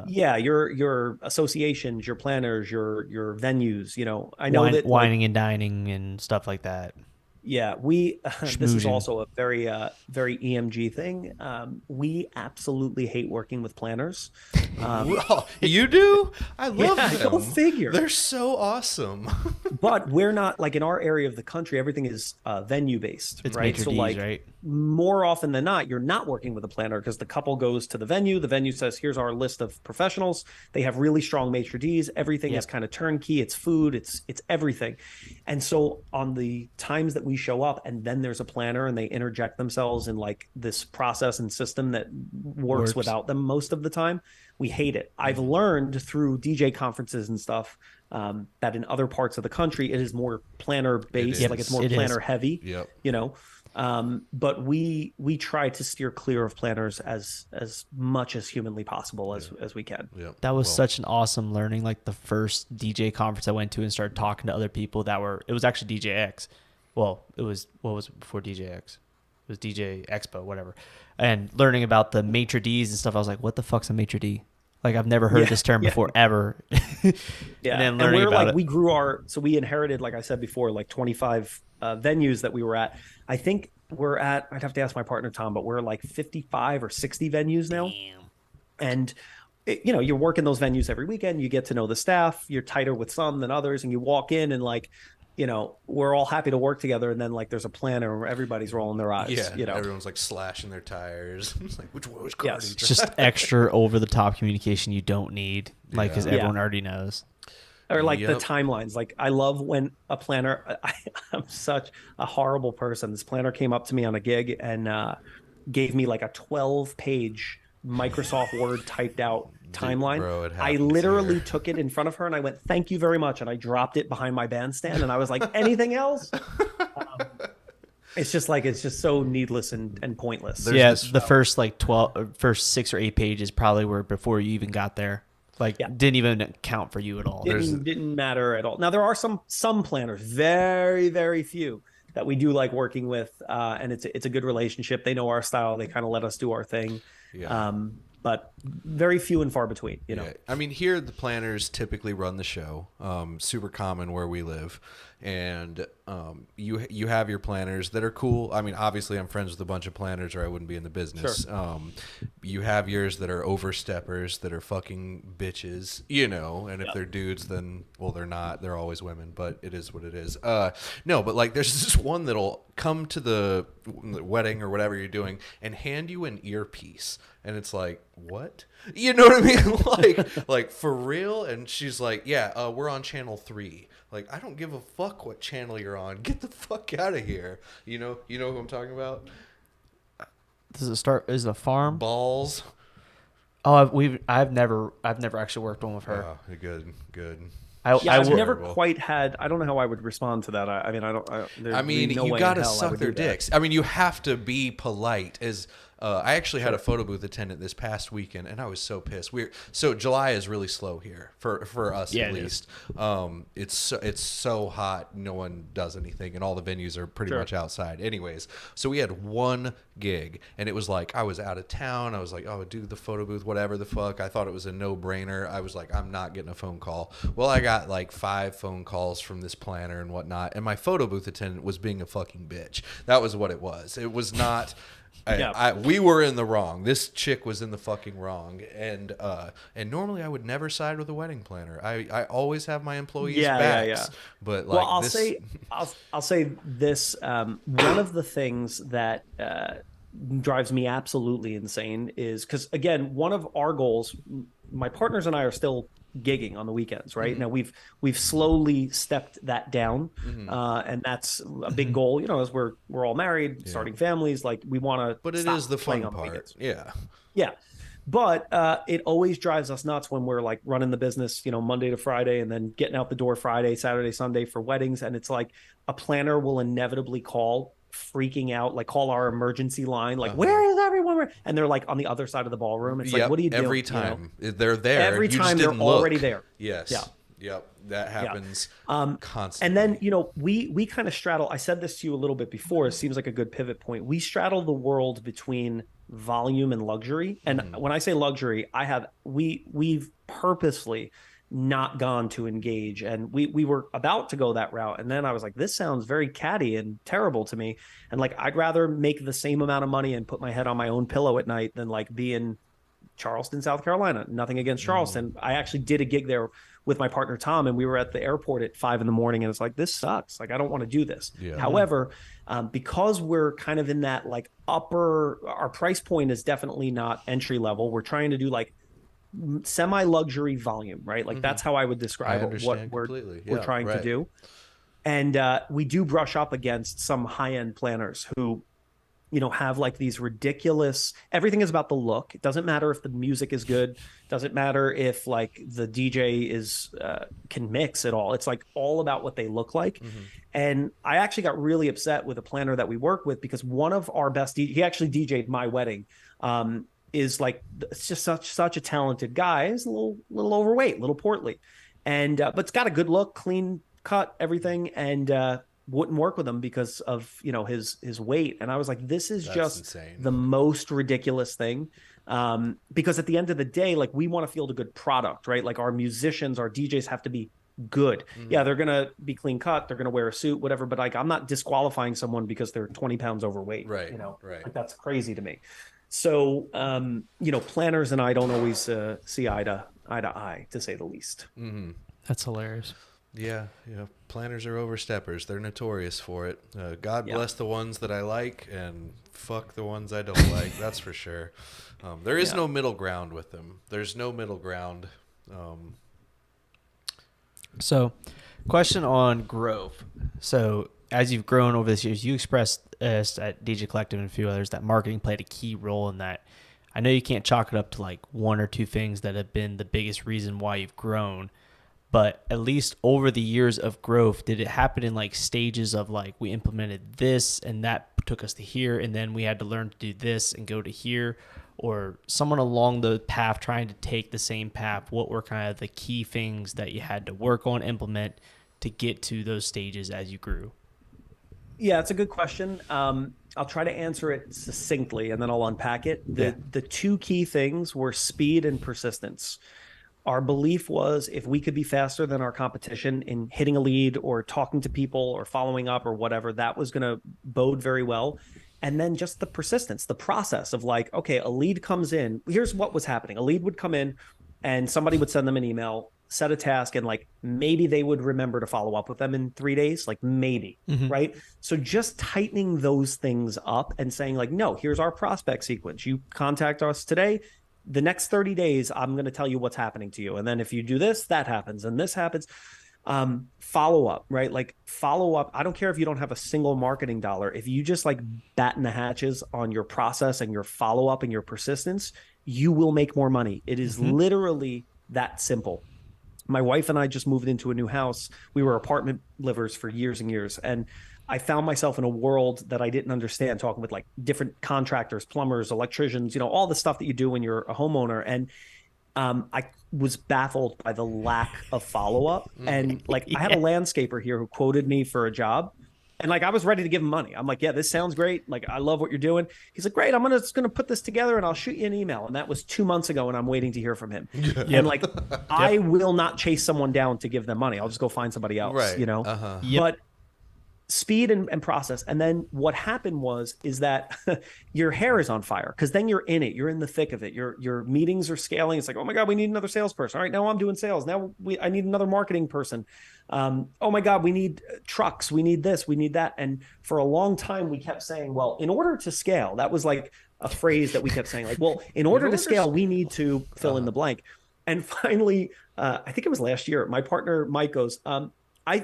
Speaker 3: your associations, your planners, your venues. You know, I know that
Speaker 1: wining and dining and stuff like that.
Speaker 3: Yeah, this is also a very EMG thing. We absolutely hate working with planners.
Speaker 2: You do? I love them.
Speaker 3: Go figure.
Speaker 2: They're so awesome.
Speaker 3: But we're not, like in our area of the country, everything is venue based,
Speaker 1: It's
Speaker 3: right?
Speaker 1: maitre
Speaker 3: So
Speaker 1: d's,
Speaker 3: like
Speaker 1: right?
Speaker 3: more often than not, you're not working with a planner because the couple goes to the venue. The venue says, here's our list of professionals. They have really strong maitre d's. Everything is kind of turnkey. It's food. It's everything. And so on the times that we show up and then there's a planner and they interject themselves in like this process and system that works without them most of the time, we hate it. I've learned through DJ conferences and stuff that in other parts of the country, it is more planner based, like it's more planner heavy, you know? But we try to steer clear of planners as much as humanly possible as we can.
Speaker 1: That was such an awesome learning. Like the first DJ conference I went to and started talking to other people it was actually DJX. Well, what was it before DJX? was DJ Expo, whatever, and learning about the maitre d's and stuff. I was like, what the fuck's a maitre d? Like, I've never heard this term before ever.
Speaker 3: Yeah.
Speaker 1: And then learning
Speaker 3: we're
Speaker 1: about
Speaker 3: like,
Speaker 1: it.
Speaker 3: we grew so we inherited, like I said before, like 25 venues that we were at. I think we're at, I'd have to ask my partner, Tom, but we're like 55 or 60 venues now.
Speaker 1: Damn.
Speaker 3: And, you're working those venues every weekend. You get to know the staff. You're tighter with some than others. And you walk in and like, we're all happy to work together. And then like there's a planner where everybody's rolling their eyes.
Speaker 2: Yeah, everyone's like slashing their tires. It's like, which one was Cardi?
Speaker 3: Yes.
Speaker 1: It's just extra over the top communication you don't need, like, because everyone already knows.
Speaker 3: Or like the timelines. Like, I love when a planner, I'm such a horrible person. This planner came up to me on a gig and gave me like a 12-page Microsoft Word typed out timeline.
Speaker 2: Bro,
Speaker 3: I literally took it in front of her and I went, thank you very much. And I dropped it behind my bandstand and I was like, anything else? It's just so needless and pointless.
Speaker 1: The first like first 6 or 8 pages probably were before you even got there. Like, didn't even count for you at all.
Speaker 3: Didn't matter at all. Now, there are some planners, very, very few, that we do like working with. And it's a good relationship. They know our style. They kind of let us do our thing. Yeah. But very few and far between,
Speaker 2: Yeah. I mean, here the planners typically run the show. Super common where we live. And you have your planners that are cool. I mean, obviously I'm friends with a bunch of planners or I wouldn't be in the business. Sure. You have yours that are oversteppers, that are fucking bitches, and if they're dudes, then, well, they're not. They're always women, but it is what it is. No, but like there's this one that'll come to the wedding or whatever you're doing and hand you an earpiece. And it's like, what? You know what I mean? like for real? And she's like, yeah, we're on channel 3. Like, I don't give a fuck what channel you're on. Get the fuck out of here. You know who I'm talking about?
Speaker 1: Does it start? Is it a farm?
Speaker 2: Balls.
Speaker 1: Oh, I've never actually worked one with her.
Speaker 2: Oh, good.
Speaker 3: I've never quite had. I don't know how I would respond to that.
Speaker 2: You gotta suck their dicks. I mean, you have to be polite. I actually had a photo booth attendant this past weekend, and I was so pissed. So July is really slow here for us, at least. It's so hot, no one does anything, and all the venues are pretty much outside. Anyways, so we had one gig, and it was like I was out of town. I was like, oh, do the photo booth, whatever the fuck. I thought it was a no-brainer. I was like, I'm not getting a phone call. Well, I got like 5 phone calls from this planner and whatnot, and my photo booth attendant was being a fucking bitch. That was what it was. It was not. We were in the wrong. This chick was in the fucking wrong, and normally I would never side with a wedding planner. I always have my employees' backs. But like,
Speaker 3: I'll say this. One of the things that drives me absolutely insane is because, again, one of our goals, my partners and I are still gigging on the weekends, right? Mm-hmm. Now we've slowly stepped that down, and that's a big goal. As we're all married, starting families, like we want to.
Speaker 2: But it is the fun part,
Speaker 3: yeah. But it always drives us nuts when we're like running the business, Monday to Friday, and then getting out the door Friday, Saturday, Sunday for weddings, and it's like a planner will inevitably call, freaking out, like call our emergency line, like where is everyone? And they're like on the other side of the ballroom. It's like, what are you doing?
Speaker 2: Every time they're there.
Speaker 3: Every time they're already there.
Speaker 2: Yes.
Speaker 3: Yeah.
Speaker 2: Yep. That happens constantly.
Speaker 3: And then, we kind of straddle, I said this to you a little bit before, it seems like a good pivot point. We straddle the world between volume and luxury. And when I say luxury, we've purposely not gone to engage, and we were about to go that route, and then I was like, this sounds very catty and terrible to me, and like I'd rather make the same amount of money and put my head on my own pillow at night than like be in Charleston, South Carolina. Nothing against Charleston. I actually did a gig there with my partner Tom, and we were at the airport at 5 a.m, and it's like, this sucks, like I don't want to do this. However, because we're kind of in that like our price point is definitely not entry level. We're trying to do like semi-luxury volume, right? Like that's how I would describe what we're trying to do. And we do brush up against some high-end planners who have like these ridiculous, everything is about the look. It doesn't matter if the music is good, doesn't matter if like the DJ is can mix at all. It's like all about what they look like. And I actually got really upset with a planner that we work with because one of our best he actually DJ'd my wedding. Is like, it's just such a talented guy. He's a little overweight, a little portly, and but it's got a good look, clean cut, everything. And wouldn't work with him because of, you know, his weight. And I was like, this is just
Speaker 2: insane.
Speaker 3: the most ridiculous thing. Because at the end of the day, like, we want to field a good product, right? Like, our musicians, our DJs have to be good. Yeah, they're going to be clean cut. They're going to wear a suit, whatever. But like, I'm not disqualifying someone because they're 20 pounds overweight.
Speaker 2: Right.
Speaker 3: You know,
Speaker 2: Right.
Speaker 3: like, that's crazy to me. So, you know, planners and I don't always see eye to eye, to say the least.
Speaker 2: Mm-hmm.
Speaker 1: That's hilarious.
Speaker 2: Yeah. Planners are oversteppers. They're notorious for it. God bless the ones that I like, and fuck the ones I don't like. That's for sure. There is no middle ground with them. There's no middle ground.
Speaker 1: So, question on growth. So, as you've grown over this years, you expressed us at DJ Collective and a few others that marketing played a key role in that. I know you can't chalk it up to like one or two things that have been the biggest reason why you've grown, but at least over the years of growth, did it happen in like stages of like, we implemented this and that took us to here, and then we had to learn to do this and go to here, or someone along the path trying to take the same path? What were kind of the key things that you had to work on, implement to get to those stages as you grew?
Speaker 3: Yeah, it's a good question. I'll try to answer it succinctly, and then I'll unpack it. The two key things were speed and persistence. Our belief was, if we could be faster than our competition in hitting a lead or talking to people or following up or whatever, that was going to bode very well. And then just the persistence, the process of like, okay, a lead comes in. Here's what was happening. A lead would come in and somebody would send them an email, set a task, and like, maybe they would remember to follow up with them in 3 days, like maybe, right? So just tightening those things up and saying like, no, here's our prospect sequence. You contact us today. The next 30 days, I'm going to tell you what's happening to you. And then if you do this, that happens, and this happens. Follow up, right? Like, follow up. I don't care if you don't have a single marketing dollar. If you just like batten the hatches on your process and your follow up and your persistence, you will make more money. It is literally that simple. My wife and I just moved into a new house. We were apartment livers for years and years. And I found myself in a world that I didn't understand, talking with like different contractors, plumbers, electricians, you know, all the stuff that you do when you're a homeowner. And I was baffled by the lack of follow-up. And like, I had a landscaper here who quoted me for a job. And like, I was ready to give him money. I'm like, yeah, this sounds great. Like, I love what you're doing. He's like, great. I'm just going to put this together and I'll shoot you an email. And that was 2 months ago. And I'm waiting to hear from him. And like, I will not chase someone down to give them money. I'll just go find somebody else, you know? But speed and process. And then what happened is that your hair is on fire, because then you're in it. You're in the thick of it. Your meetings are scaling. It's like, oh my God, we need another salesperson. All right, now I'm doing sales. Now I need another marketing person. Oh my God, we need trucks. We need this. We need that. And for a long time, we kept saying, well, in order to scale, that was like a phrase that we kept saying, like, well, in order to scale, we need to fill in the blank. And finally, I think it was last year, my partner, Mike, goes,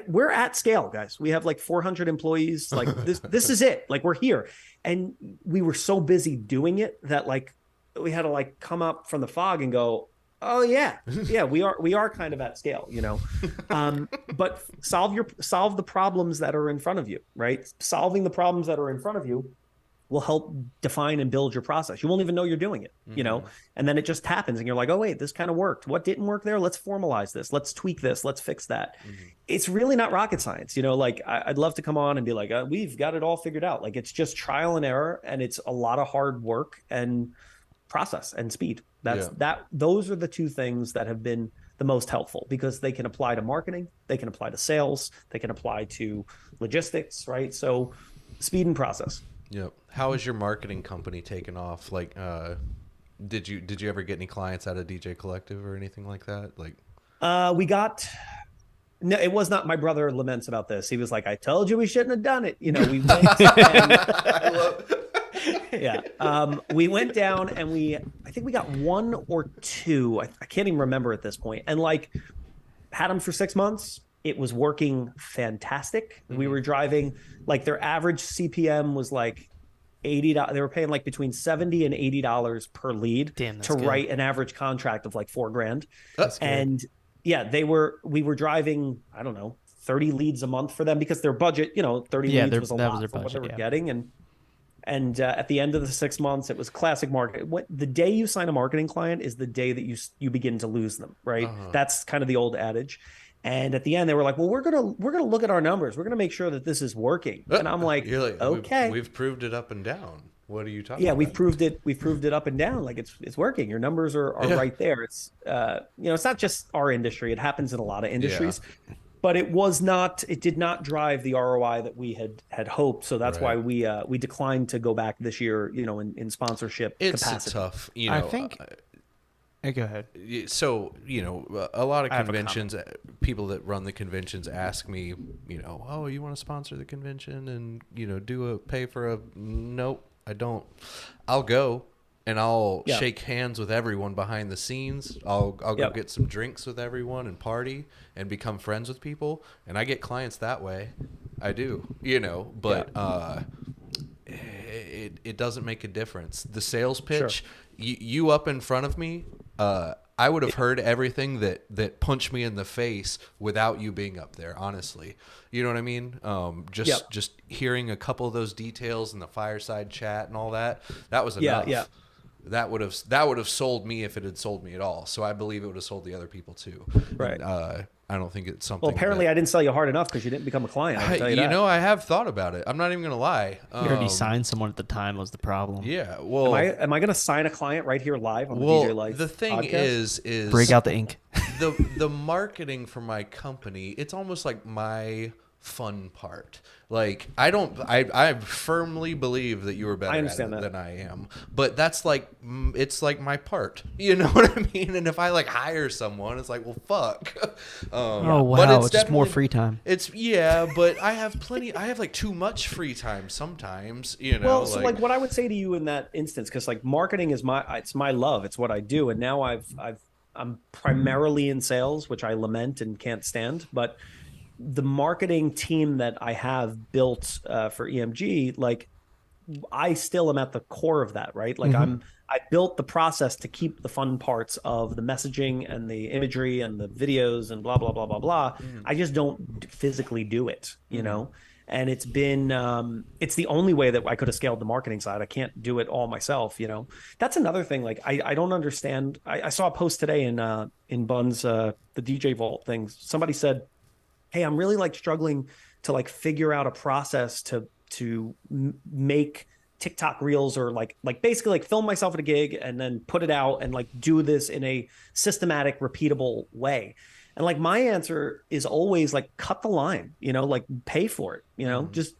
Speaker 3: we're at scale, guys. We have like 400 employees. Like, this is it. Like, we're here. And we were so busy doing it that like, we had to like come up from the fog and go, oh yeah, we are kind of at scale, you know? But solve the problems that are in front of you, right? Solving the problems that are in front of you will help define and build your process. You won't even know you're doing it, you know? And then it just happens and you're like, oh wait, this kind of worked. What didn't work there? Let's formalize this. Let's tweak this. Let's fix that. It's really not rocket science, you know? Like, I'd love to come on and be like, we've got it all figured out. Like, it's just trial and error, and it's a lot of hard work and process and speed. Those are the two things that have been the most helpful, because they can apply to marketing, they can apply to sales, they can apply to logistics, right? So speed and process.
Speaker 2: Yep. How is your marketing company taken off? Like, did you ever get any clients out of DJ Collective or anything like that? Like,
Speaker 3: we got, no, it was not. My brother laments about this. He was like, I told you we shouldn't have done it. You know, we went we went down and I think we got one or two. I can't even remember at this point. And like, had them for 6 months. It was working fantastic. We were driving, like, their average CPM was like $80. They were paying like between $70 and $80 per lead to write an average contract of like $4,000.
Speaker 2: That's good.
Speaker 3: And yeah, we were driving, I don't know, 30 leads a month for them, because their budget, you know, 30 leads was a lot for what they were getting. And at the end of the 6 months, it was classic market. The day you sign a marketing client is the day that you begin to lose them, right? That's kind of the old adage. And at the end, they were like, "Well, we're gonna look at our numbers. We're gonna make sure that this is working." And I'm like,
Speaker 2: You're like,
Speaker 3: "Okay,
Speaker 2: we've proved it up and down. What are you talking
Speaker 3: yeah,
Speaker 2: about?
Speaker 3: we've proved it. We've proved it up and down. Like it's working. Your numbers are
Speaker 2: Yeah.
Speaker 3: right there. It's it's not just our industry. It happens in a lot of industries."
Speaker 2: Yeah.
Speaker 3: But it did not drive the ROI that we had hoped. So that's why we declined to go back this year, in sponsorship
Speaker 2: It's
Speaker 3: capacity.
Speaker 2: tough,
Speaker 1: I think. Go ahead.
Speaker 2: So, a lot of conventions, people that run the conventions ask me, oh, you want to sponsor the convention and, pay for a, nope, I don't. I'll go and I'll shake hands with everyone behind the scenes. I'll go get some drinks with everyone and party and become friends with people. And I get clients that way. I do, but, it doesn't make a difference. The sales pitch, you up in front of me, I would have heard everything that punched me in the face without you being up there, honestly. You know what I mean? Just hearing a couple of those details in the fireside chat and all that was enough.
Speaker 3: Yeah.
Speaker 2: That would have sold me if it had sold me at all. So I believe it would have sold the other people too.
Speaker 3: Right.
Speaker 2: And, I don't think it's something.
Speaker 3: Well, apparently I didn't sell you hard enough because you didn't become a client. I can tell you that.
Speaker 2: I have thought about it. I'm not even going to lie.
Speaker 1: You already signed someone at the time was the problem.
Speaker 2: Yeah. Well,
Speaker 3: am I going to sign a client right here live on the DJ Life?
Speaker 2: The thing
Speaker 3: podcast?
Speaker 2: is
Speaker 1: break out the ink.
Speaker 2: the marketing for my company, it's almost like my fun part. Like I firmly believe that you were better at it than I am, but that's like, it's like my part, you know what I mean? And if I hire someone, it's like, well, fuck.
Speaker 1: Oh wow,
Speaker 2: but
Speaker 1: it's just more free time.
Speaker 2: But I have too much free time sometimes,
Speaker 3: Well, so what I would say to you in that instance, because marketing is my love, it's what I do, and now I'm primarily in sales, which I lament and can't stand, but the marketing team that I have built for EMG, I still am at the core of that, right? I built the process to keep the fun parts of the messaging and the imagery and the videos and blah, blah, blah, blah, blah. I just don't physically do it, and it's been, it's the only way that I could have scaled the marketing side. I can't do it all myself, That's another thing. I don't understand. I saw a post today in Bun's, the DJ Vault thing. Somebody said, hey, I'm really struggling to figure out a process to make TikTok reels or basically film myself at a gig and then put it out and do this in a systematic, repeatable way. And my answer is always cut the line, pay for it, just,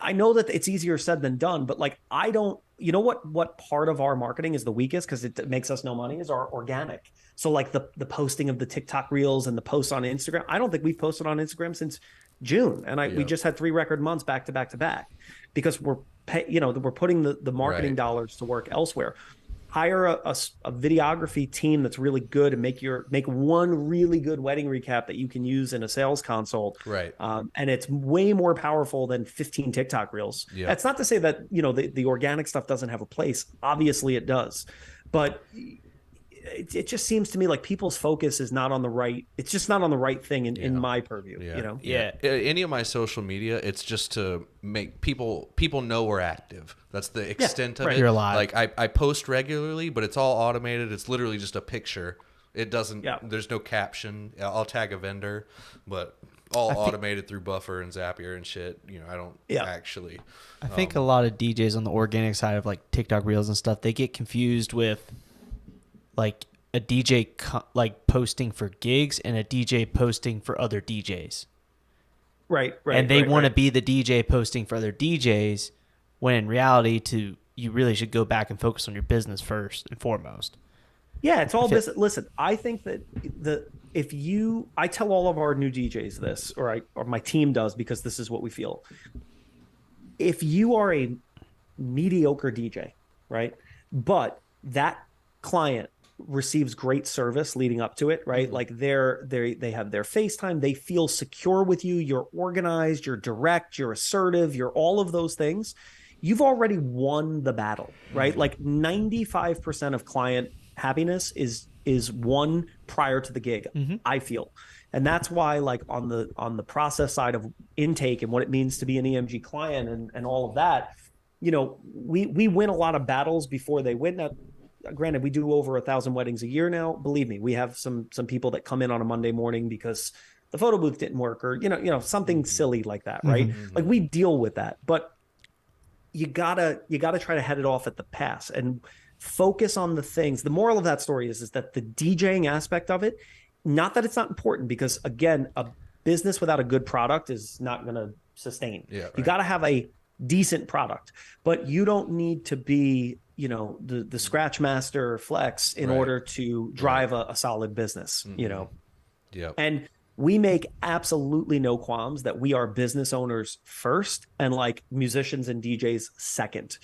Speaker 3: I know that it's easier said than done, but I don't, what part of our marketing is the weakest because it makes us no money is our organic. So the posting of the TikTok reels and the posts on Instagram, I don't think we've posted on Instagram since June. And we just had 3 record months back to back to back because we're putting the marketing dollars to work elsewhere. Hire a videography team that's really good and make one really good wedding recap that you can use in a sales consult.
Speaker 2: Right.
Speaker 3: And it's way more powerful than 15 TikTok reels. Yeah. That's not to say that, the organic stuff doesn't have a place. Obviously it does. But it just seems to me people's focus is not on the right. It's just not on the right thing in my purview,
Speaker 2: Yeah. Any of my social media, it's just to make people know we're active. That's the extent of it.
Speaker 1: You're alive.
Speaker 2: I post regularly, but it's all automated. It's literally just a picture. It doesn't, there's no caption. I'll tag a vendor, but all automated through Buffer and Zapier and shit. I don't actually.
Speaker 1: I think a lot of DJs on the organic side of TikTok reels and stuff, they get confused with a DJ posting for gigs and a DJ posting for other DJs.
Speaker 3: Right.
Speaker 1: And they want to be the DJ posting for other DJs when in reality you really should go back and focus on your business first and foremost.
Speaker 3: Yeah, it's all business. Listen, I think that I tell all of our new DJs this, or my team does, because this is what we feel. If you are a mediocre DJ, right, but that client receives great service leading up to it, right? They have their FaceTime, they feel secure with you, you're organized, you're direct, you're assertive, you're all of those things. You've already won the battle, right? 95% of client happiness is won prior to the gig, I feel. And that's why on the process side of intake and what it means to be an EMG client and all of that, we win a lot of battles before they win. Now, granted, we do over 1,000 weddings a year now. Believe me, we have some people that come in on a Monday morning because the photo booth didn't work, or something silly like that, right? Like we deal with that, but you gotta try to head it off at the pass and focus on the things. The moral of that story is that the DJing aspect of it, not that it's not important, because again, a business without a good product is not going to sustain.
Speaker 2: Yeah, right.
Speaker 3: You got to have a decent product, but you don't need to be, the Scratch Master Flex in order to drive a solid business,
Speaker 2: Yeah.
Speaker 3: And we make absolutely no qualms that we are business owners first and like musicians and DJs second.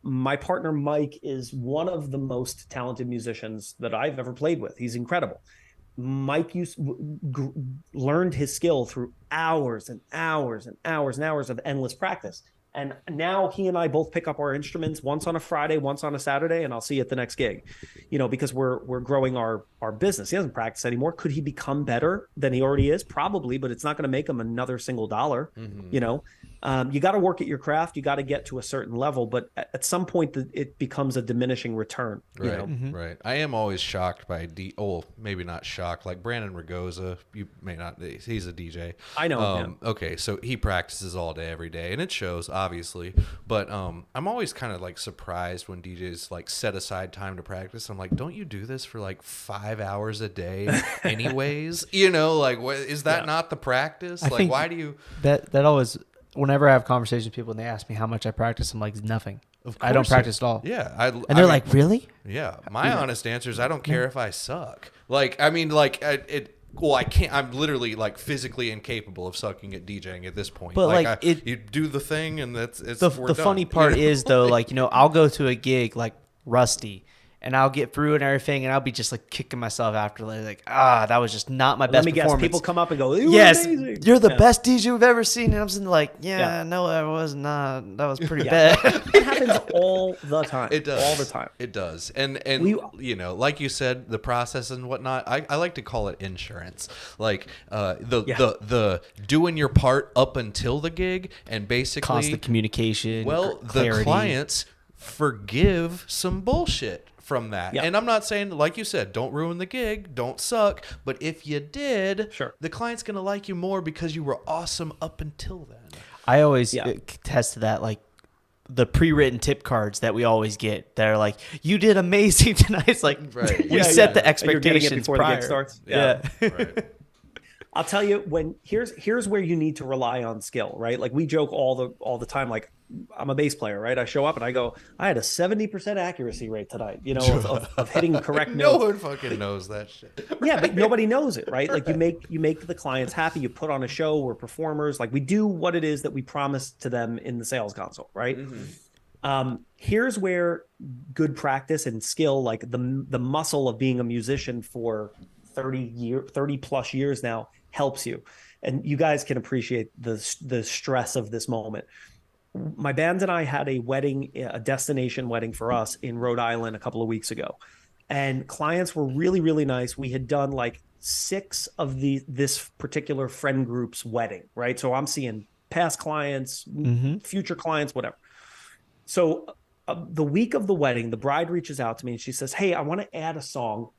Speaker 3: My partner, Mike, is one of the most talented musicians that I've ever played with. He's incredible. Mike learned his skill through hours and hours and hours and hours of endless practice. And now he and I both pick up our instruments once on a Friday, once on a Saturday, and I'll see you at the next gig, because we're growing our business. He doesn't practice anymore. Could he become better than he already is? Probably, but it's not going to make him another single dollar. You got to work at your craft. You got to get to a certain level, but at some point it becomes a diminishing return.
Speaker 2: Right. I am always shocked by maybe not shocked, like Brandon Ragosa. You may not. He's a DJ.
Speaker 3: I know him.
Speaker 2: Okay, so he practices all day, every day, and it shows, obviously. But I'm always kind of like surprised when DJs like set aside time to practice. I'm like, don't you do this for like 5 hours a day, anyways? Like, what is that not the practice? Like, why do you?
Speaker 1: That always. Whenever I have conversations with people and they ask me how much I practice, I'm like, nothing. I don't practice at all.
Speaker 2: Yeah.
Speaker 1: And they're like, really?
Speaker 2: Yeah. My honest answer is I don't care if I suck. Like, I mean, like, I can't. I'm literally like physically incapable of sucking at DJing at this point.
Speaker 1: But
Speaker 2: you do the thing, and it's
Speaker 1: the funny part is though, like, I'll go to a gig like rusty, and I'll get through and everything, and I'll be just like kicking myself after, like, that was just not my best performance.
Speaker 3: Guess, people come up and go,
Speaker 1: yes,
Speaker 3: amazing.
Speaker 1: You're the best DJ we've ever seen. And I'm sitting like, no, I was not. That was pretty bad.
Speaker 3: It happens all the time.
Speaker 2: It does.
Speaker 3: All the time.
Speaker 2: It does. And like you said, the process and whatnot, I like to call it insurance. Like the doing your part up until the gig, and basically
Speaker 1: constant communication.
Speaker 2: Well,
Speaker 1: clarity.
Speaker 2: The clients forgive some bullshit from that. Yep. And I'm not saying, like you said, don't ruin the gig, don't suck, but if you did, the client's going to like you more because you were awesome up until then.
Speaker 1: I always attest to that, like the pre-written tip cards that we always get that are like, you did amazing tonight. It's like, we set the expectations
Speaker 3: before
Speaker 1: prior.
Speaker 3: The gig starts.
Speaker 2: Yeah. Right.
Speaker 3: I'll tell you, here's where you need to rely on skill, right? Like we joke all the time, like I'm a bass player, right? I show up and I go, I had a 70% accuracy rate tonight, of hitting correct notes.
Speaker 2: No one fucking knows that shit.
Speaker 3: Yeah, but nobody knows it, right? Like you make the clients happy. You put on a show. We're performers. Like we do what it is that we promise to them in the sales console, right? Here's where good practice and skill, like the muscle of being a musician for 30 plus years now, helps you. And you guys can appreciate the stress of this moment. My band and I had a wedding, a destination wedding for us in Rhode Island a couple of weeks ago. And clients were really, really nice. We had done like 6 of this particular friend group's wedding, right? So I'm seeing past clients, future clients, whatever. So the week of the wedding, the bride reaches out to me and she says, hey, I want to add a song.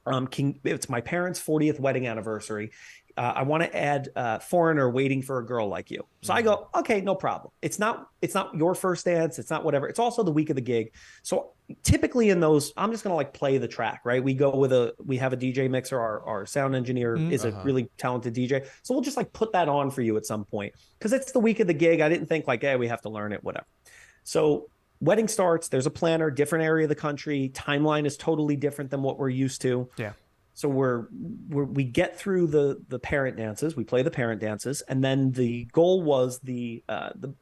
Speaker 3: It's my parents' 40th wedding anniversary. I want to add Foreigner, Waiting for a Girl Like You. So I go, okay, no problem. It's not your first dance. It's not whatever. It's also the week of the gig. So typically in those, I'm just going to like play the track, right? We have a DJ mixer. Our sound engineer is a really talented DJ. So we'll just like put that on for you at some point because it's the week of the gig. I didn't think like, hey, we have to learn it, whatever. So wedding starts, there's a planner, different area of the country. Timeline is totally different than what we're used to.
Speaker 1: Yeah.
Speaker 3: So we get through the parent dances, we play the parent dances, and then the goal was the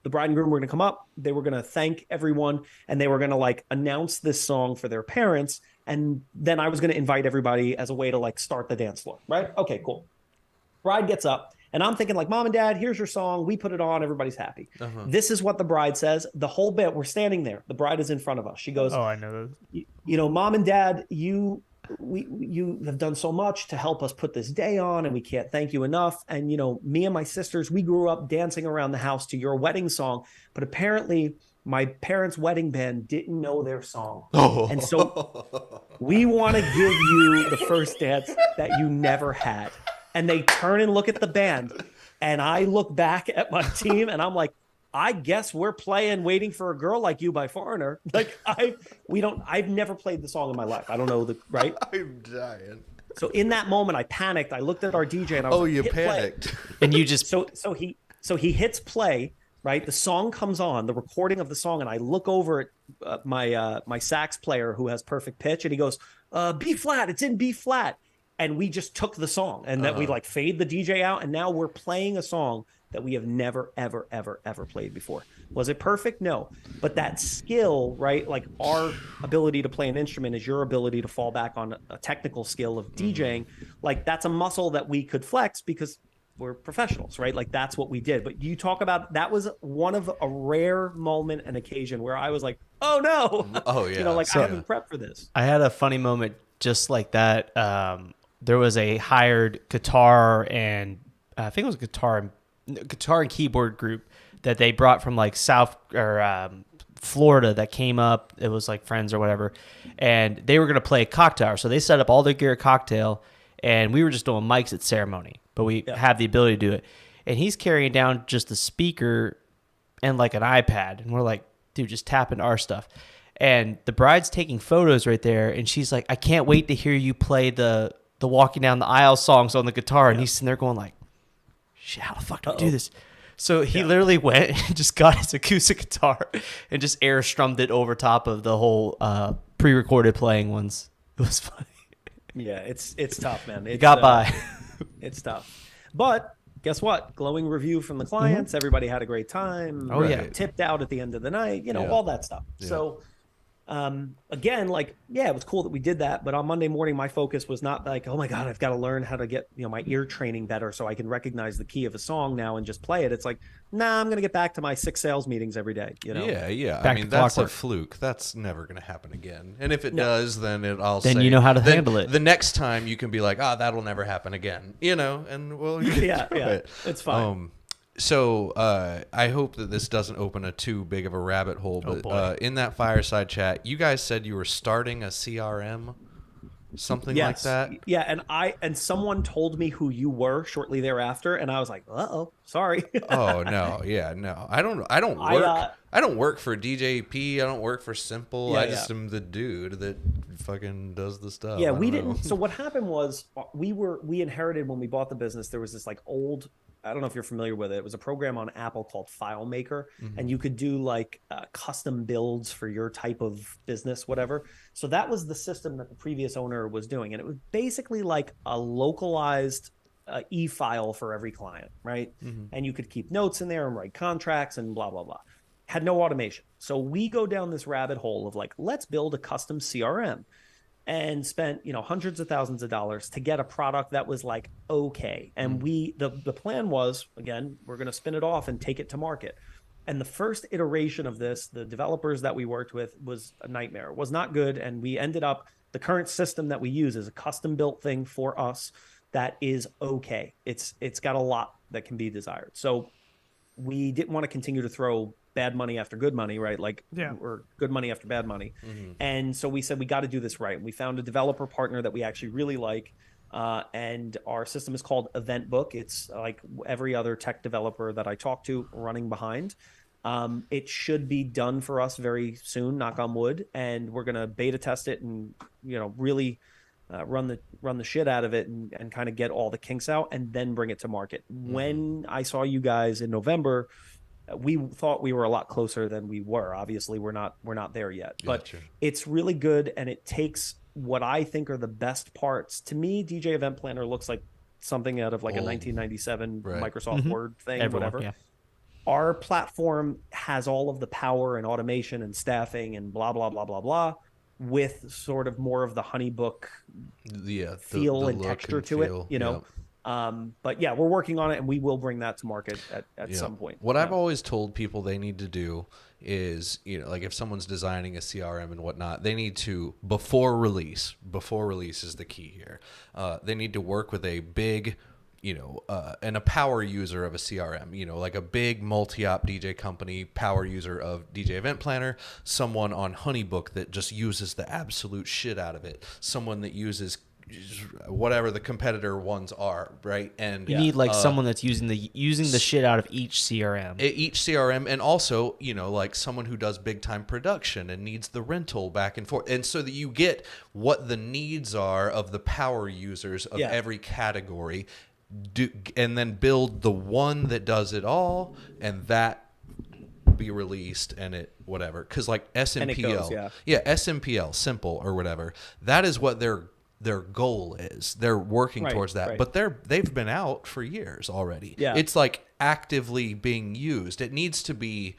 Speaker 3: bride and groom were going to come up, they were going to thank everyone, and they were going to like announce this song for their parents, and then I was going to invite everybody as a way to like start the dance floor, right? Okay, cool. Bride gets up, and I'm thinking like, Mom and Dad, here's your song, we put it on, everybody's happy. This is what the bride says. The whole bit, we're standing there, the bride is in front of us. She goes,
Speaker 1: oh, I know those.
Speaker 3: Mom and Dad, you have done so much to help us put this day on, and we can't thank you enough. And me and my sisters, we grew up dancing around the house to your wedding song, but apparently my parents' wedding band didn't know their song. And so we want to give you the first dance that you never had. And they turn and look at the band. And I look back at my team and I'm like, I guess we're playing Waiting for a Girl Like You by Foreigner. Like I've never played the song in my life. I don't know right?
Speaker 2: I'm dying.
Speaker 3: So in that moment, I panicked. I looked at our DJ and I was like,
Speaker 2: you panicked.
Speaker 3: Play.
Speaker 1: And you just
Speaker 3: so he hits play, right? The song comes on, the recording of the song, and I look over at my sax player who has perfect pitch, and he goes, B flat, it's in B flat. And we just took the song, and that we like fade the DJ out, and now we're playing a song that we have never, ever, ever, ever played before. Was it perfect? No. But that skill, right? Like our ability to play an instrument is your ability to fall back on a technical skill of DJing. Like that's a muscle that we could flex because we're professionals, right? Like that's what we did. But you talk about, that was one of a rare moment and occasion where I was like, oh no.
Speaker 2: Oh yeah.
Speaker 3: You know, like I haven't prepped for this.
Speaker 1: I had a funny moment just like that. There was a hired guitar and I think it was guitar and keyboard group that they brought from like South or Florida that came up. It was like friends or whatever. And they were going to play a cocktail. So they set up all their gear at cocktail and we were just doing mics at ceremony, but we have the ability to do it. And he's carrying down just a speaker and like an iPad. And we're like, dude, just tap into our stuff. And the bride's taking photos right there. And she's like, I can't wait to hear you play the walking down the aisle songs on the guitar. And he's sitting there going like, shit, how the fuck do we do this? So he literally went and just got his acoustic guitar and just air strummed it over top of the whole pre-recorded playing ones. It was funny.
Speaker 3: Yeah, it's tough, man. It
Speaker 1: got by.
Speaker 3: It's tough. But guess what? Glowing review from the clients. Everybody had a great time.
Speaker 1: Oh, yeah.
Speaker 3: Tipped out at the end of the night, all that stuff.
Speaker 2: Yeah.
Speaker 3: So again, like, it was cool that we did that. But on Monday morning, my focus was not like, oh my God, I've got to learn how to get, my ear training better so I can recognize the key of a song now and just play it. It's like, nah, I'm going to get back to my 6 sales meetings every day.
Speaker 2: Yeah.
Speaker 1: Back
Speaker 2: I mean,
Speaker 1: to
Speaker 2: that's
Speaker 1: clockwork.
Speaker 2: a fluke. That's never going to happen again. And if it does, then I'll
Speaker 1: Then
Speaker 2: say,
Speaker 1: you know how to handle it.
Speaker 2: The next time you can be like, that'll never happen again, and we'll get through it.
Speaker 3: It's fine.
Speaker 2: So I hope that this doesn't open a too big of a rabbit hole, but in that fireside chat, you guys said you were starting a CRM, something like that.
Speaker 3: Yeah, and someone told me who you were shortly thereafter, and I was like, sorry.
Speaker 2: Oh no, no, I don't work. I don't work for DJP. I don't work for Simple. I just am the dude that fucking does the stuff.
Speaker 3: Yeah, we didn't. So what happened was we inherited when we bought the business. There was this like old, I don't know if you're familiar with it. It was a program on Apple called FileMaker, and you could do like custom builds for your type of business, whatever. So that was the system that the previous owner was doing. And it was basically like a localized e-file for every client, right? And you could keep notes in there and write contracts and blah, blah, blah. Had no automation. So we go down this rabbit hole of like, let's build a custom CRM. And spent hundreds of thousands of dollars to get a product that was like okay. And the plan was, again, we're going to spin it off and take it to market. And the first iteration of this, the developers that we worked with, was a nightmare. It was not good. And we ended up, the current system that we use is a custom built thing for us that is okay. It's got a lot that can be desired. So we didn't want to continue to throw bad money after good money, right? Or good money after bad money. And so we said, we got to do this right. We found a developer partner that we actually really like. And our system is called EventBook. It's like every other tech developer that I talk to running behind. It should be done for us very soon, knock on wood. And we're going to beta test it and, really run the shit out of it and kind of get all the kinks out and then bring it to market. When I saw you guys in November, we thought we were a lot closer than we were. Obviously, we're not there yet, but it's really good. And it takes what I think are the best parts. To me, DJ Event Planner looks like something out of like a 1997 Microsoft Word thing, whatever. Yeah. Our platform has all of the power and automation and staffing and blah, blah, blah, blah, blah, with sort of more of the Honeybook feel and texture to it, But yeah, we're working on it and we will bring that to market at some point.
Speaker 2: What I've always told people they need to do is, like if someone's designing a CRM and whatnot, they need to, before release is the key here. They need to work with a big, and a power user of a CRM, like a big multi-op DJ company, power user of DJ Event Planner, someone on Honeybook that just uses the absolute shit out of it, someone that uses whatever the competitor ones are, right? And
Speaker 1: you need like someone that's using the shit out of each CRM.
Speaker 2: And also, like someone who does big time production and needs the rental back and forth, and so that you get what the needs are of the power users of every category, and then build the one that does it all, and that be released, and it whatever, because like SMPL, SMPL, simple or whatever, that is what their goal is. They're working towards that, but they've been out for years already. It's like actively being used. It needs to be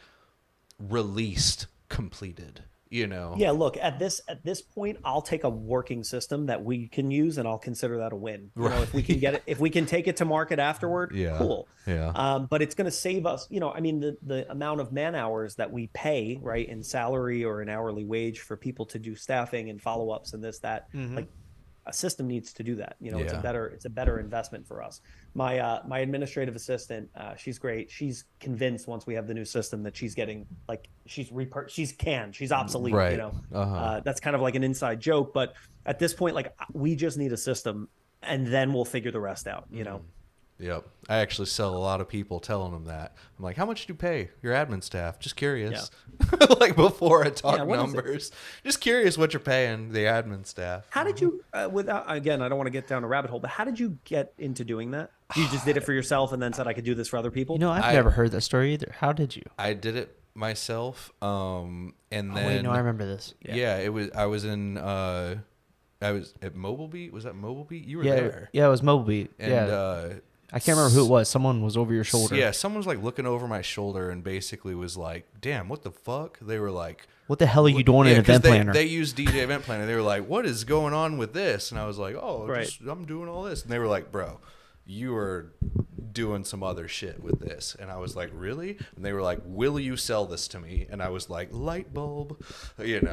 Speaker 2: released, completed.
Speaker 3: Look, at this point, I'll take a working system that we can use, and I'll consider that a win. If we can get it, if we can take it to market afterward, cool. But it's going to save us, the amount of man hours that we pay, right, in salary or an hourly wage for people to do staffing and follow-ups and this, that, like a system needs to do that. It's a better investment for us. My administrative assistant, she's great. She's convinced once we have the new system that she's getting like she's obsolete.
Speaker 2: Right.
Speaker 3: That's kind of like an inside joke, but at this point, like we just need a system, and then we'll figure the rest out.
Speaker 2: Yep. I actually sell a lot of people telling them that. I'm like, how much do you pay your admin staff? Just curious. Like before I talk numbers. Just curious what you're paying the admin staff.
Speaker 3: How did you, again, I don't want to get down a rabbit hole, but how did you get into doing that? You just did it for yourself and then said I could do this for other people?
Speaker 1: I've never heard that story either. How did you?
Speaker 2: I did it myself. And then.
Speaker 1: Wait, no, I remember this.
Speaker 2: I was at Mobile Beat. Was that Mobile Beat? You were there.
Speaker 1: Yeah, it was Mobile Beat.
Speaker 2: And,
Speaker 1: I can't remember who it was. Someone was over your shoulder.
Speaker 2: Yeah, someone was like looking over my shoulder and basically was like, damn, what the fuck? They were like,
Speaker 1: what the hell are you doing in Event Planner?
Speaker 2: They use DJ Event Planner. They were like, what is going on with this? And I was like, I'm doing all this. And they were like, bro, you are doing some other shit with this. And I was like, really? And they were like, will you sell this to me? And I was like, light bulb, and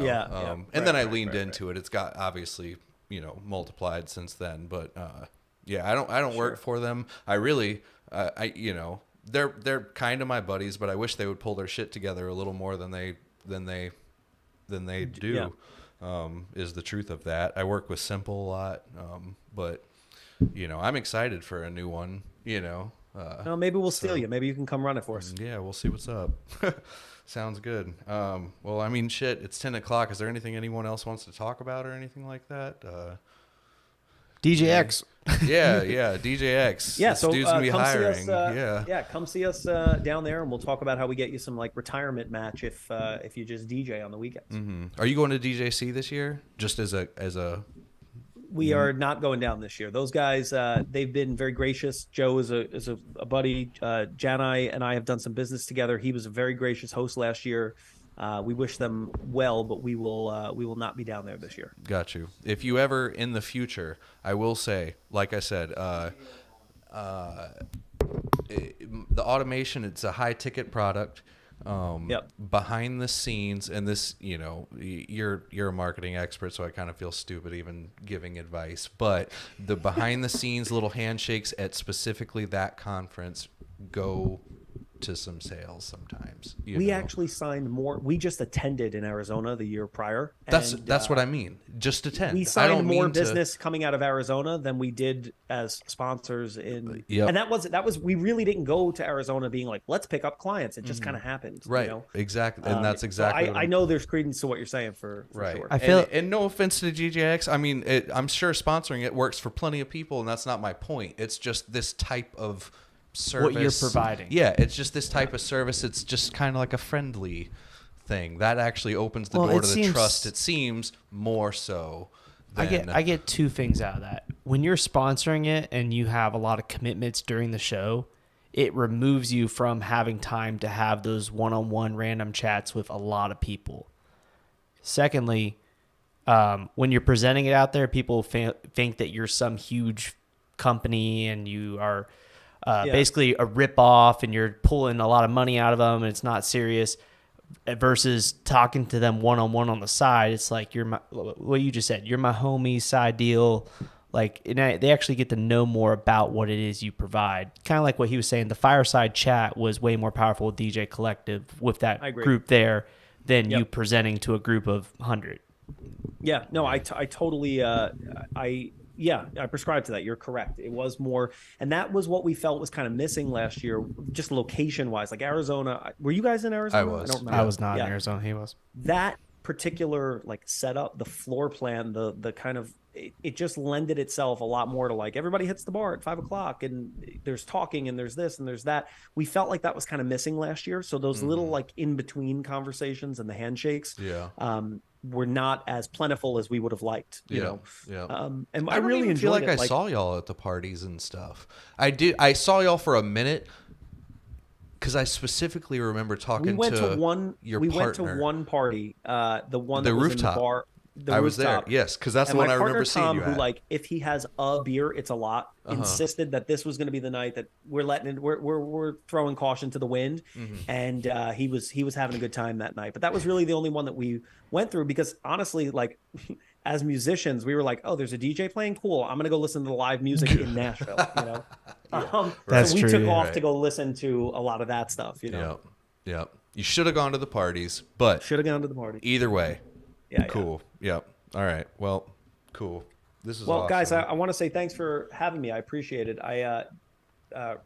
Speaker 2: then I leaned into it. It's got obviously, multiplied since then, but, I don't work for them. I really, they're kind of my buddies, but I wish they would pull their shit together a little more than they do. Is the truth of that. I work with Simple a lot, but I'm excited for a new one.
Speaker 3: Maybe we'll steal you. Maybe you can come run it for us.
Speaker 2: Yeah, we'll see what's up. Sounds good. Well, I mean, shit. It's 10:00. Is there anything anyone else wants to talk about or anything like that?
Speaker 1: DJX.
Speaker 2: Yeah, DJX.
Speaker 3: Yeah,
Speaker 2: this
Speaker 3: so
Speaker 2: dude's gonna be
Speaker 3: come
Speaker 2: hiring.
Speaker 3: see us. Come see us down there, and we'll talk about how we get you some like retirement match if you just DJ on the weekends.
Speaker 2: Mm-hmm. Are you going to DJC this year? Just as a.
Speaker 3: We are not going down this year. Those guys, they've been very gracious. Joe is a buddy. Janai and I have done some business together. He was a very gracious host last year. We wish them well, but we will not be down there this year.
Speaker 2: Got you. If you ever in the future, I will say, like I said, the automation, it's a high ticket product. Behind the scenes, and this, you're a marketing expert, so I kind of feel stupid even giving advice, but the behind the scenes little handshakes at specifically that conference go to some sales sometimes.
Speaker 3: We actually signed more. We just attended in Arizona the year prior.
Speaker 2: That's what I mean. Just attend.
Speaker 3: We signed more business coming out of Arizona than we did as sponsors in. And that was we really didn't go to Arizona being like, let's pick up clients. It just kind of happened.
Speaker 2: Right. Exactly. And that's exactly.
Speaker 3: So I know there's credence to what you're saying for sure.
Speaker 1: I feel
Speaker 2: and no offense to GJX. I mean, I'm sure sponsoring it works for plenty of people, and that's not my point. It's just this type of service,
Speaker 1: what you're providing.
Speaker 2: Yeah, it's just this type of service. It's just kind of like a friendly thing that actually opens the door to the trust. It seems more so.
Speaker 1: I get two things out of that. When you're sponsoring it and you have a lot of commitments during the show, it removes you from having time to have those one-on-one random chats with a lot of people. Secondly, when you're presenting it out there, people think that you're some huge company and you are basically a rip-off and you're pulling a lot of money out of them and it's not serious, versus talking to them one-on-one on the side. It's like, what you just said, you're my homie, side deal. Like, and they actually get to know more about what it is you provide. Kind of like what he was saying, the fireside chat was way more powerful with DJ Collective with that group there than you presenting to a group of 100.
Speaker 3: Yeah, no, I totally, Yeah, I prescribe to that. You're correct. It was more, and that was what we felt was kind of missing last year, just location wise. Like Arizona, were you guys in Arizona?
Speaker 2: I was.
Speaker 3: I don't remember.
Speaker 1: I was not in Arizona. He was.
Speaker 3: That particular like setup, the floor plan, the kind of it just lended itself a lot more to like everybody hits the bar at 5:00 and there's talking and there's this and there's that. We felt like that was kind of missing last year. So those little like in between conversations and the handshakes, were not as plentiful as we would have liked. You know, and I really
Speaker 2: feel like
Speaker 3: enjoyed
Speaker 2: I saw y'all at the parties and stuff. I saw y'all for a minute. Because I specifically remember talking
Speaker 3: your
Speaker 2: partner.
Speaker 3: Went to one party, the one
Speaker 2: the
Speaker 3: that was
Speaker 2: rooftop.
Speaker 3: in the bar.
Speaker 2: I was there, yes, because that's the one I remember seeing you at.
Speaker 3: Who, like, if he has a beer, it's a lot. Insisted that this was going to be the night that we're throwing caution to the wind, and he was having a good time that night. But that was really the only one that we went through because honestly, like, as musicians, we were like, oh, there's a DJ playing, cool. I'm gonna go listen to the live music in Nashville, you know.
Speaker 1: That's
Speaker 3: so we
Speaker 1: true,
Speaker 3: took off to go listen to a lot of that stuff, you know.
Speaker 2: Yeah. You should have gone to the parties, but
Speaker 3: should have gone to the party.
Speaker 2: Either way.
Speaker 3: Yeah.
Speaker 2: Cool. Yep. All right. Well, cool. This is
Speaker 3: well,
Speaker 2: awesome.
Speaker 3: guys. I want to say thanks for having me. I appreciate it.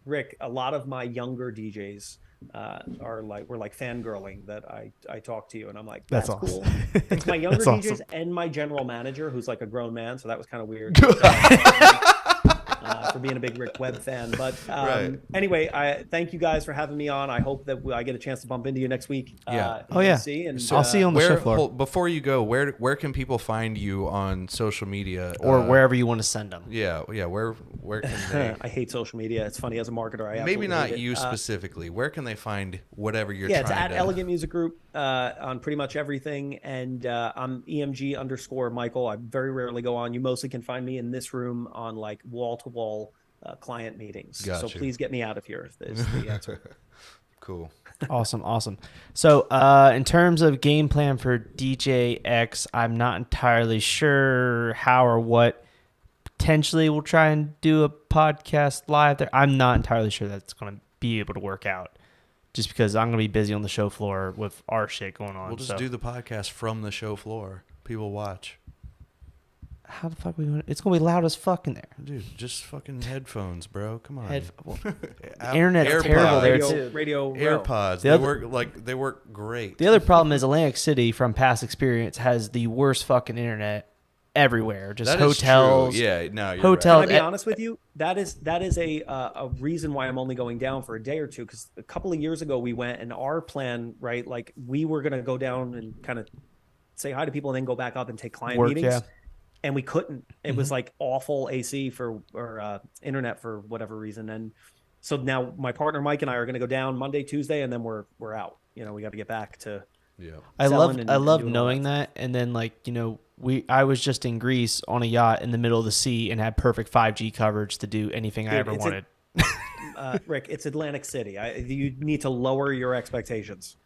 Speaker 3: Rick, a lot of my younger DJs we're like fangirling that I talk to you, and I'm like, that's awesome. Cool. It's my younger DJs and my general manager, who's like a grown man, so that was kind of weird. For being a big Rick Webb fan. But anyway, I thank you guys for having me on. I hope that I get a chance to bump into you next week.
Speaker 1: And
Speaker 3: I'll
Speaker 1: see you on the show floor.
Speaker 2: Before you go, where can people find you on social media?
Speaker 1: Or wherever you want to send them.
Speaker 2: Yeah. Where can they?
Speaker 3: I hate social media. It's funny, as a marketer, I
Speaker 2: maybe not you specifically. Where can they find whatever you're
Speaker 3: trying
Speaker 2: to...
Speaker 3: Yeah, it's at Elegant Music Group on pretty much everything. And I'm EMG_Michael. I very rarely go on. You mostly can find me in this room on like wall-to-wall client meetings.
Speaker 2: Gotcha.
Speaker 3: So please get me out of here is the answer.
Speaker 2: Cool.
Speaker 1: Awesome. So in terms of game plan for DJX, I'm not entirely sure how or what. Potentially we'll try and do a podcast live there. I'm not entirely sure that's going to be able to work out just because I'm going to be busy on the show floor with our shit going on.
Speaker 2: We'll just do the podcast from the show floor. People watch.
Speaker 1: How the fuck are we doing? It's gonna be loud as fuck in there,
Speaker 2: dude. Just fucking headphones, bro. Come on.
Speaker 1: Internet's terrible there too.
Speaker 3: Radio
Speaker 2: AirPods. They work great.
Speaker 1: The other problem is Atlantic City, from past experience, has the worst fucking internet everywhere. Just
Speaker 2: that
Speaker 1: hotels.
Speaker 2: Is true. Yeah, no, you're
Speaker 1: hotels.
Speaker 2: Right.
Speaker 3: Can I be honest with you? That is a reason why I'm only going down for a day or two. Because a couple of years ago we went, and our plan, right? Like we were gonna go down and kind of say hi to people, and then go back up and take client meetings. Yeah. And we couldn't. It was like awful AC or internet for whatever reason. And so now my partner Mike and I are going to go down Monday, Tuesday, and then we're out. You know, we got to get back to.
Speaker 2: Yeah.
Speaker 1: I love knowing that. And then I was just in Greece on a yacht in the middle of the sea and had perfect 5G coverage to do anything I ever wanted.
Speaker 3: Rick, it's Atlantic City. You need to lower your expectations.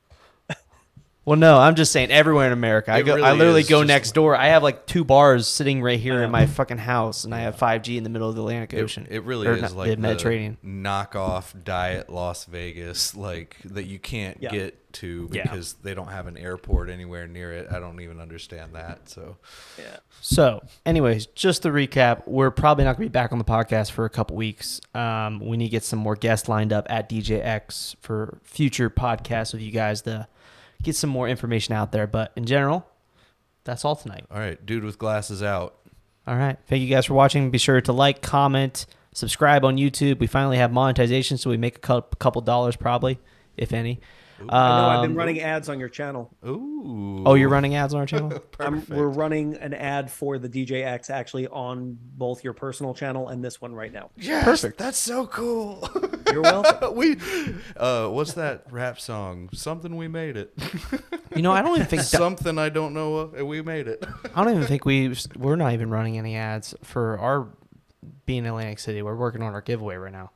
Speaker 1: Well, no, I'm just saying everywhere in America. I literally go next door. I have like 2 bars sitting right here in my fucking house, and I have 5G in the middle of the Atlantic Ocean.
Speaker 2: It really is like the
Speaker 1: Mediterranean
Speaker 2: knockoff diet Las Vegas, like that you can't get to because they don't have an airport anywhere near it. I don't even understand that.
Speaker 1: So, anyways, just to recap, we're probably not going to be back on the podcast for a couple weeks. We need to get some more guests lined up at DJX for future podcasts with you guys to get some more information out there. But in general, that's all tonight.
Speaker 2: All right. Dude with glasses out.
Speaker 1: All right. Thank you guys for watching. Be sure to like, comment, subscribe on YouTube. We finally have monetization, so we make a couple dollars probably, if any.
Speaker 3: I know I've been running ads on your channel.
Speaker 2: Ooh.
Speaker 1: Oh, you're running ads on our channel?
Speaker 3: We're running an ad for the DJX actually on both your personal channel and this one right now.
Speaker 2: Yes, perfect. That's so cool.
Speaker 3: You're welcome.
Speaker 2: What's that rap song? Something We Made It.
Speaker 1: I don't even think
Speaker 2: something I don't know. We made it.
Speaker 1: I don't even think we're not even running any ads for our being in Atlantic City. We're working on our giveaway right now,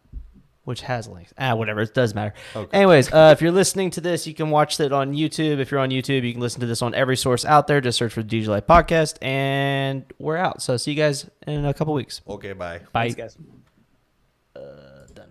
Speaker 1: which has links. Whatever. It does matter. Okay. Anyways, if you're listening to this, you can watch it on YouTube. If you're on YouTube, you can listen to this on every source out there. Just search for the DJ Life Podcast, and we're out. So see you guys in a couple weeks.
Speaker 2: Okay, bye.
Speaker 1: Bye.
Speaker 3: Thanks, guys.
Speaker 1: Done.